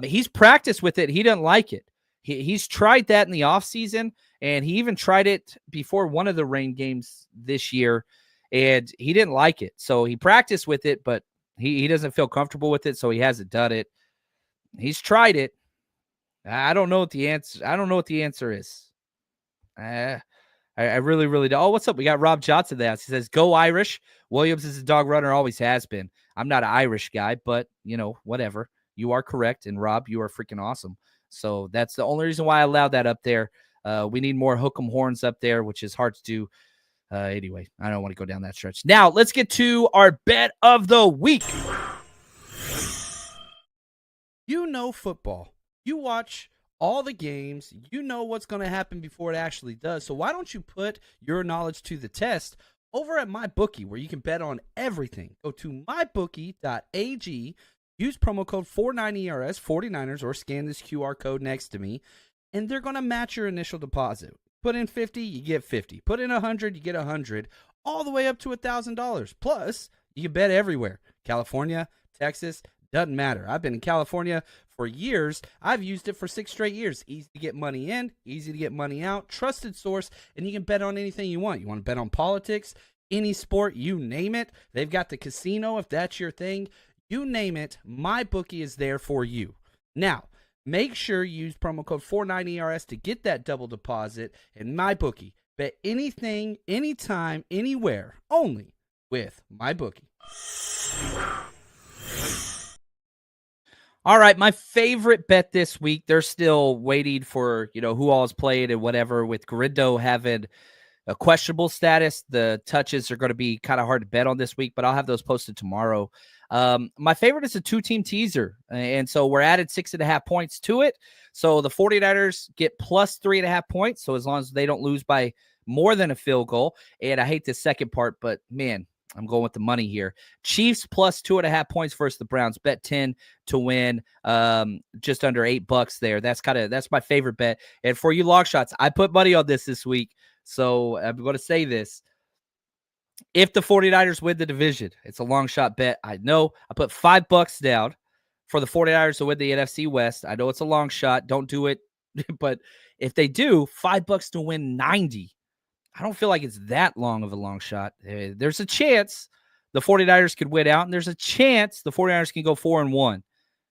He's practiced with it. He doesn't like it. He's tried that in the offseason, and he even tried it before one of the rain games this year, and he didn't like it. So he practiced with it, but he doesn't feel comfortable with it, so he hasn't done it. He's tried it. I don't know what the answer is. I really, really don't. Oh, what's up? We got Rob Johnson there. He says, go Irish. Williams is a dog runner, always has been. I'm not an Irish guy, but, whatever. You are correct, and Rob, you are freaking awesome. So that's the only reason why I allowed that up there. We need more hook 'em horns up there, which is hard to do. Anyway, I don't want to go down that stretch. Now, let's get to our bet of the week. You know football. You watch all the games. You know what's going to happen before it actually does. So why don't you put your knowledge to the test over at MyBookie, where you can bet on everything. Go to mybookie.ag, use promo code 49ERS, 49ers, or scan this QR code next to me, and they're going to match your initial deposit. Put in 50, you get 50. Put in 100, you get 100, all the way up to $1,000. Plus, you can bet everywhere. California, Texas, doesn't matter. I've been in California for years. I've used it for 6 straight years. Easy to get money in, easy to get money out, trusted source, and you can bet on anything you want. You want to bet on politics, any sport, you name it. They've got the casino if that's your thing. You name it, MyBookie is there for you. Now, make sure you use promo code 49ERS to get that double deposit. And MyBookie, bet anything, anytime, anywhere, only with MyBookie. All right, my favorite bet this week, they're still waiting for, who all has played and whatever. With Garindo having a questionable status, the touches are going to be kind of hard to bet on this week, but I'll have those posted tomorrow. My favorite is a 2-team teaser, and so we're added 6.5 points to it. So the 49ers get plus 3.5 points, so as long as they don't lose by more than a field goal. And I hate the second part, but man, I'm going with the money here. Chiefs plus 2.5 points versus the Browns. Bet 10 to win. Just under $8 there. That's my favorite bet. And for you long shots, I put money on this week. So I'm going to say this. If the 49ers win the division, it's a long shot bet. I know. I put $5 down for the 49ers to win the NFC West. I know it's a long shot. Don't do it But if they do, $5 to win 90. I don't feel like it's that long of a long shot. There's a chance the 49ers could win out, and there's a chance the 49ers can go 4-1.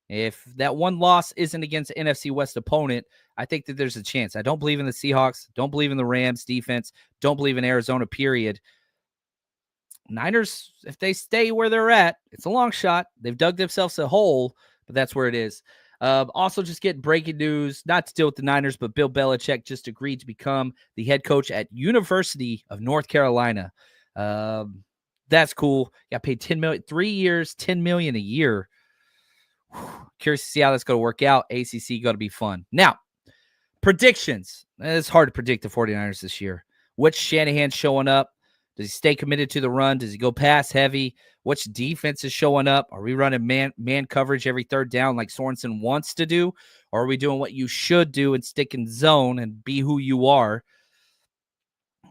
If that one loss isn't against an NFC West opponent, I think that there's a chance. I don't believe in the Seahawks. Don't believe in the Rams defense. Don't believe in Arizona, period. Niners, if they stay where they're at, it's a long shot. They've dug themselves a hole, but that's where it is. Also, just getting breaking news, not to deal with the Niners, but Bill Belichick just agreed to become the head coach at University of North Carolina. That's cool. Got paid $10 million, 3 years, $10 million a year. Curious to see how that's going to work out. ACC going to be fun. Now, predictions. It's hard to predict the 49ers this year. Which Shanahan's showing up? Does he stay committed to the run? Does he go pass heavy? Which defense is showing up? Are we running man coverage every third down like Sorensen wants to do? Or are we doing what you should do and stick in zone and be who you are?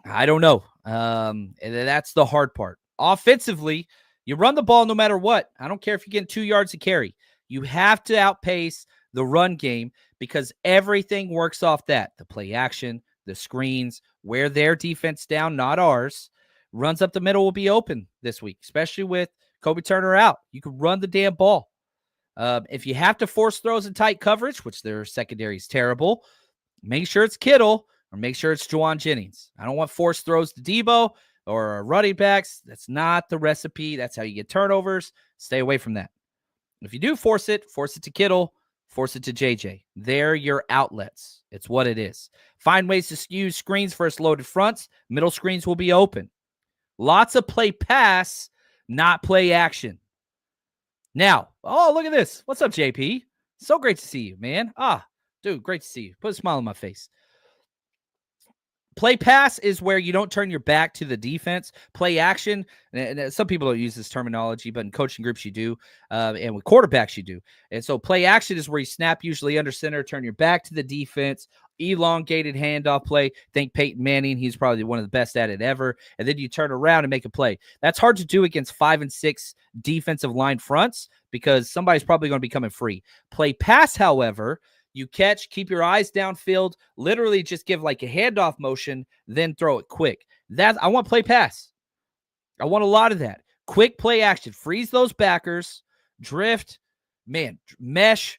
I don't know. And that's the hard part. Offensively, you run the ball no matter what. I don't care if you're getting 2 yards a carry. You have to outpace the run game because everything works off that. The play action, the screens, wear their defense down, not ours. Runs up the middle will be open this week, especially with Kobe Turner out. You can run the damn ball. If you have to force throws in tight coverage, which their secondary is terrible, make sure it's Kittle or make sure it's Juwan Jennings. I don't want forced throws to Debo or running backs. That's not the recipe. That's how you get turnovers. Stay away from that. If you do force it to Kittle, force it to JJ. They're your outlets. It's what it is. Find ways to use screens versus loaded fronts. Middle screens will be open. Lots of play pass, not play action. Now, oh, look at this. What's up, JP? So great to see you, man. Dude, great to see you. Put a smile on my face. Play pass is where you don't turn your back to the defense. Play action, and some people don't use this terminology, but in coaching groups you do, and with quarterbacks you do. And so play action is where you snap usually under center, turn your back to the defense, elongated handoff play. Think Peyton Manning. He's probably one of the best at it ever. And then you turn around and make a play. That's hard to do against 5 and 6 defensive line fronts because somebody's probably going to be coming free. Play pass, however, you catch, keep your eyes downfield, literally just give like a handoff motion, then throw it quick. I want play pass. I want a lot of that. Quick play action. Freeze those backers. Drift. Man, mesh.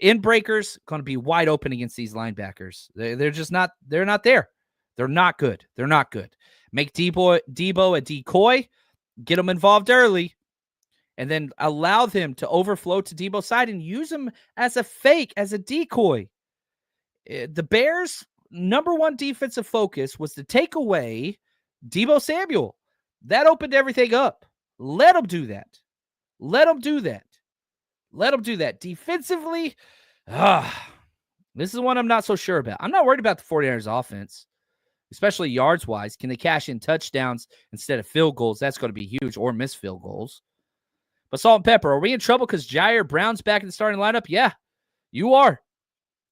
In breakers, going to be wide open against these linebackers. They're just not, they're not there. They're not good. They're not good. Make Debo a decoy. Get them involved early. And then allow them to overflow to Debo's side and use him as a fake, as a decoy. The Bears' number one defensive focus was to take away Debo Samuel. That opened everything up. Let them do that. Let them do that. Let them do that. Defensively, this is one I'm not so sure about. I'm not worried about the 49ers offense, especially yards-wise. Can they cash in touchdowns instead of field goals? That's going to be huge, or miss field goals. But Salt and Pepper, are we in trouble because Jair Brown's back in the starting lineup? Yeah, you are.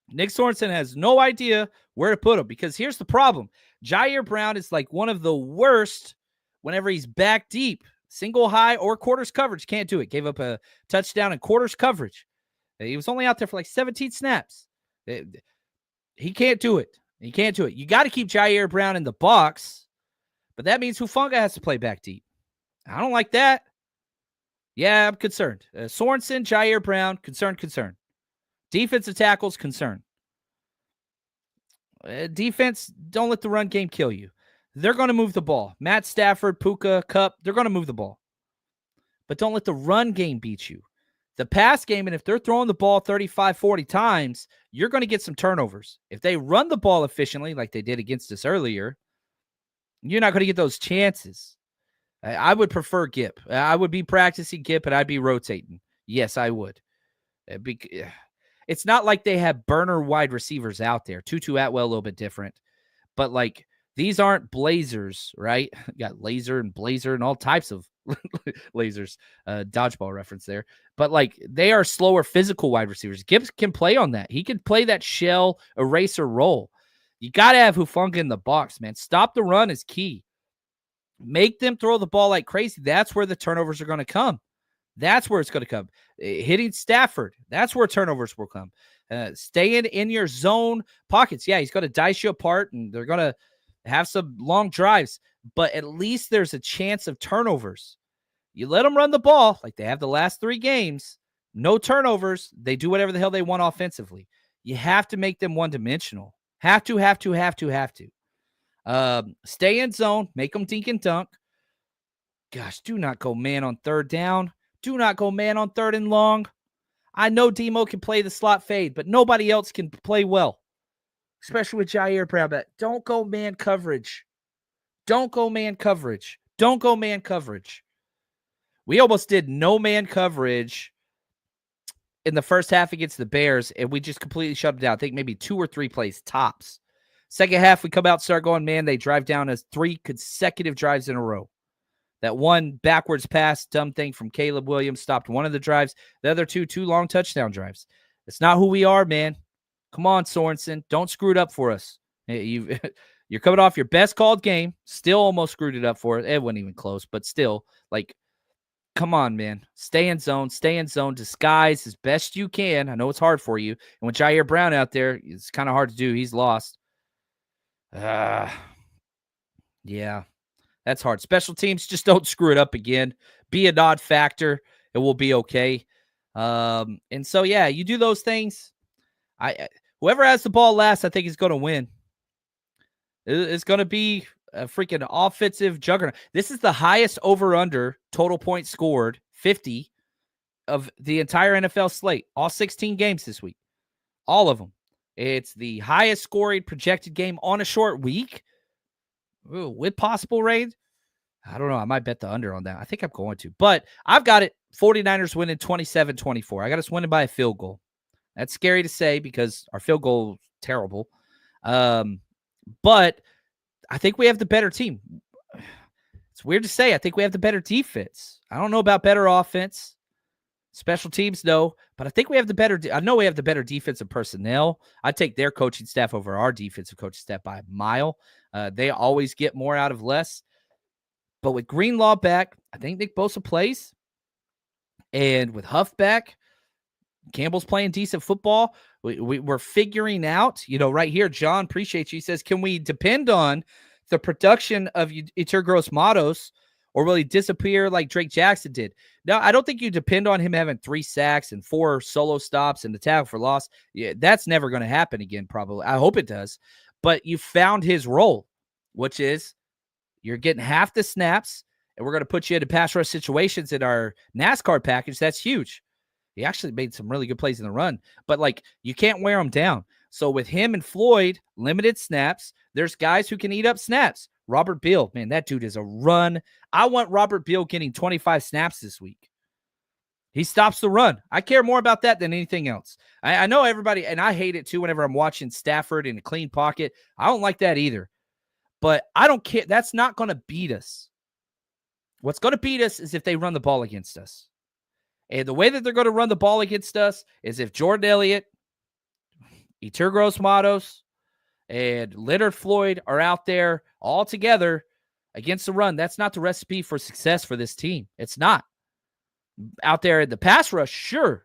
Nick Sorensen has no idea where to put him because here's the problem. Jair Brown is like one of the worst whenever he's back deep. Single high or quarters coverage. Can't do it. Gave up a touchdown in quarters coverage. He was only out there for like 17 snaps. He can't do it. He can't do it. You got to keep Jair Brown in the box, but that means Hufanga has to play back deep. I don't like that. Yeah, I'm concerned. Sorensen, Jair Brown, concern. Defensive tackles, concern. Defense, don't let the run game kill you. They're going to move the ball. Matt Stafford, Puka, Kupp, they're going to move the ball. But don't let the run game beat you. The pass game, and if they're throwing the ball 35, 40 times, you're going to get some turnovers. If they run the ball efficiently, like they did against us earlier, you're not going to get those chances. I would prefer Gip. I would be practicing Gip, and I'd be rotating. Yes, I would. It's not like they have burner wide receivers out there. Tutu Atwell, a little bit different. But, like, these aren't blazers, right? You got laser and blazer and all types of lasers. Dodgeball reference there. But, like, they are slower physical wide receivers. Gibbs can play on that. He can play that shell eraser role. You got to have Hufanga in the box, man. Stop the run is key. Make them throw the ball like crazy. That's where the turnovers are going to come. That's where it's going to come. Hitting Stafford, that's where turnovers will come. Stay in your zone pockets. Yeah, he's going to dice you apart, and they're going to have some long drives, but at least there's a chance of turnovers. You let them run the ball like they have the last 3 games, no turnovers. They do whatever the hell they want offensively. You have to make them one-dimensional. Have to. Stay in zone, make them dink and dunk. Gosh, do not go man on 3rd down. Do not go man on 3rd and long. I know Demo can play the slot fade, but nobody else can play well, especially with Jair Brown. But don't go man coverage. Don't go man coverage. Don't go man coverage. We almost did no man coverage in the first half against the Bears, and we just completely shut them down. I think maybe 2 or 3 plays tops. Second half, we come out, start going, man, they drive down as 3 consecutive drives in a row. That one backwards pass, dumb thing from Caleb Williams stopped one of the drives. The other 2 long touchdown drives. It's not who we are, man. Come on, Sorensen. Don't screw it up for us. You're coming off your best called game. Still almost screwed it up for us. It wasn't even close, but still, come on, man. Stay in zone. Disguise as best you can. I know it's hard for you. And with Jair Brown out there, it's kind of hard to do. He's lost. Yeah. That's hard. Special teams, just don't screw it up again. Be a nod factor. It will be okay. And so, yeah, you do those things. Whoever has the ball last, I think is going to win. It's going to be a freaking offensive juggernaut. This is the highest over-under total points scored, 50, of the entire NFL slate. All 16 games this week. All of them. It's the highest scoring projected game on a short week. Ooh, with possible rain. I don't know. I might bet the under on that. I think I'm going to. But I've got it. 49ers winning 27-24. I got us winning by a field goal. That's scary to say because our field goal is terrible. But I think we have the better team. It's weird to say. I think we have the better defense. I don't know about better offense. Special teams, no. But I think we have the better. I know we have the better defensive personnel. I take their coaching staff over our defensive coaching staff by a mile. They always get more out of less. But with Greenlaw back, I think Nick Bosa plays. And with Huff back, Campbell's playing decent football. We're figuring out, right here, John, appreciate you. He says, can we depend on the production of Yetur Gross-Matos, or will he disappear like Drake Jackson did? No, I don't think you depend on him having 3 sacks and 4 solo stops and the tackle for loss. Yeah, that's never going to happen again, probably. I hope it does. But you found his role, which is you're getting half the snaps, and we're going to put you into pass rush situations in our NASCAR package. That's huge. He actually made some really good plays in the run, but you can't wear him down. So with him and Floyd, limited snaps, there's guys who can eat up snaps. Robert Beal, man, that dude is a run. I want Robert Beal getting 25 snaps this week. He stops the run. I care more about that than anything else. I know everybody, and I hate it too whenever I'm watching Stafford in a clean pocket. I don't like that either. But I don't care. That's not going to beat us. What's going to beat us is if they run the ball against us. And the way that they're going to run the ball against us is if Jordan Elliott, Yetur Gross-Matos, and Leonard Floyd are out there all together against the run. That's not the recipe for success for this team. It's not. Out there in the pass rush, sure.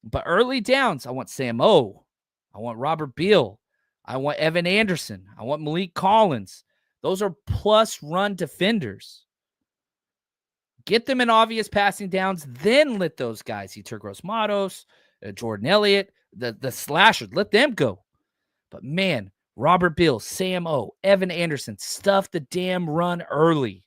But early downs, I want Sam O. I want Robert Beal. I want Evan Anderson. I want Malik Collins. Those are plus run defenders. Get them in obvious passing downs, then let those guys, Yetur Gross-Matos, Jordan Elliott, the slashers, let them go. But man, Robert Beal, Sam O, Evan Anderson, stuff the damn run early.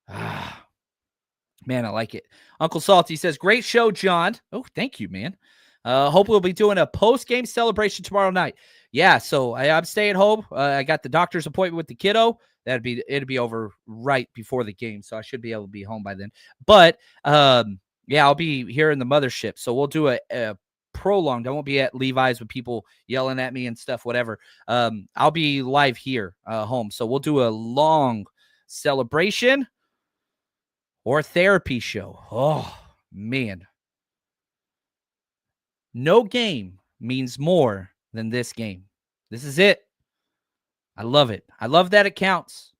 Man, I like it. Uncle Salty says, great show, John. Oh, thank you, man. Hope we'll be doing a post-game celebration tomorrow night. Yeah, so I'm staying home. I got the doctor's appointment with the kiddo. It'd be over right before the game, so I should be able to be home by then. But yeah, I'll be here in the mothership, so we'll do a prolonged. I won't be at Levi's with people yelling at me and stuff, whatever. I'll be live here home, so we'll do a long celebration or therapy show. Oh man, no game means more than this game. This is it. I love it. I love that it counts.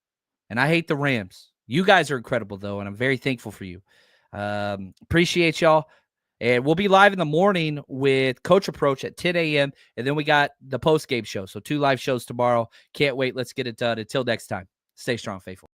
And I hate the Rams. You guys are incredible, though, and I'm very thankful for you. Appreciate y'all. And we'll be live in the morning with Coach Approach at 10 a.m. And then we got the post-game show. So 2 live shows tomorrow. Can't wait. Let's get it done. Until next time, stay strong, faithful.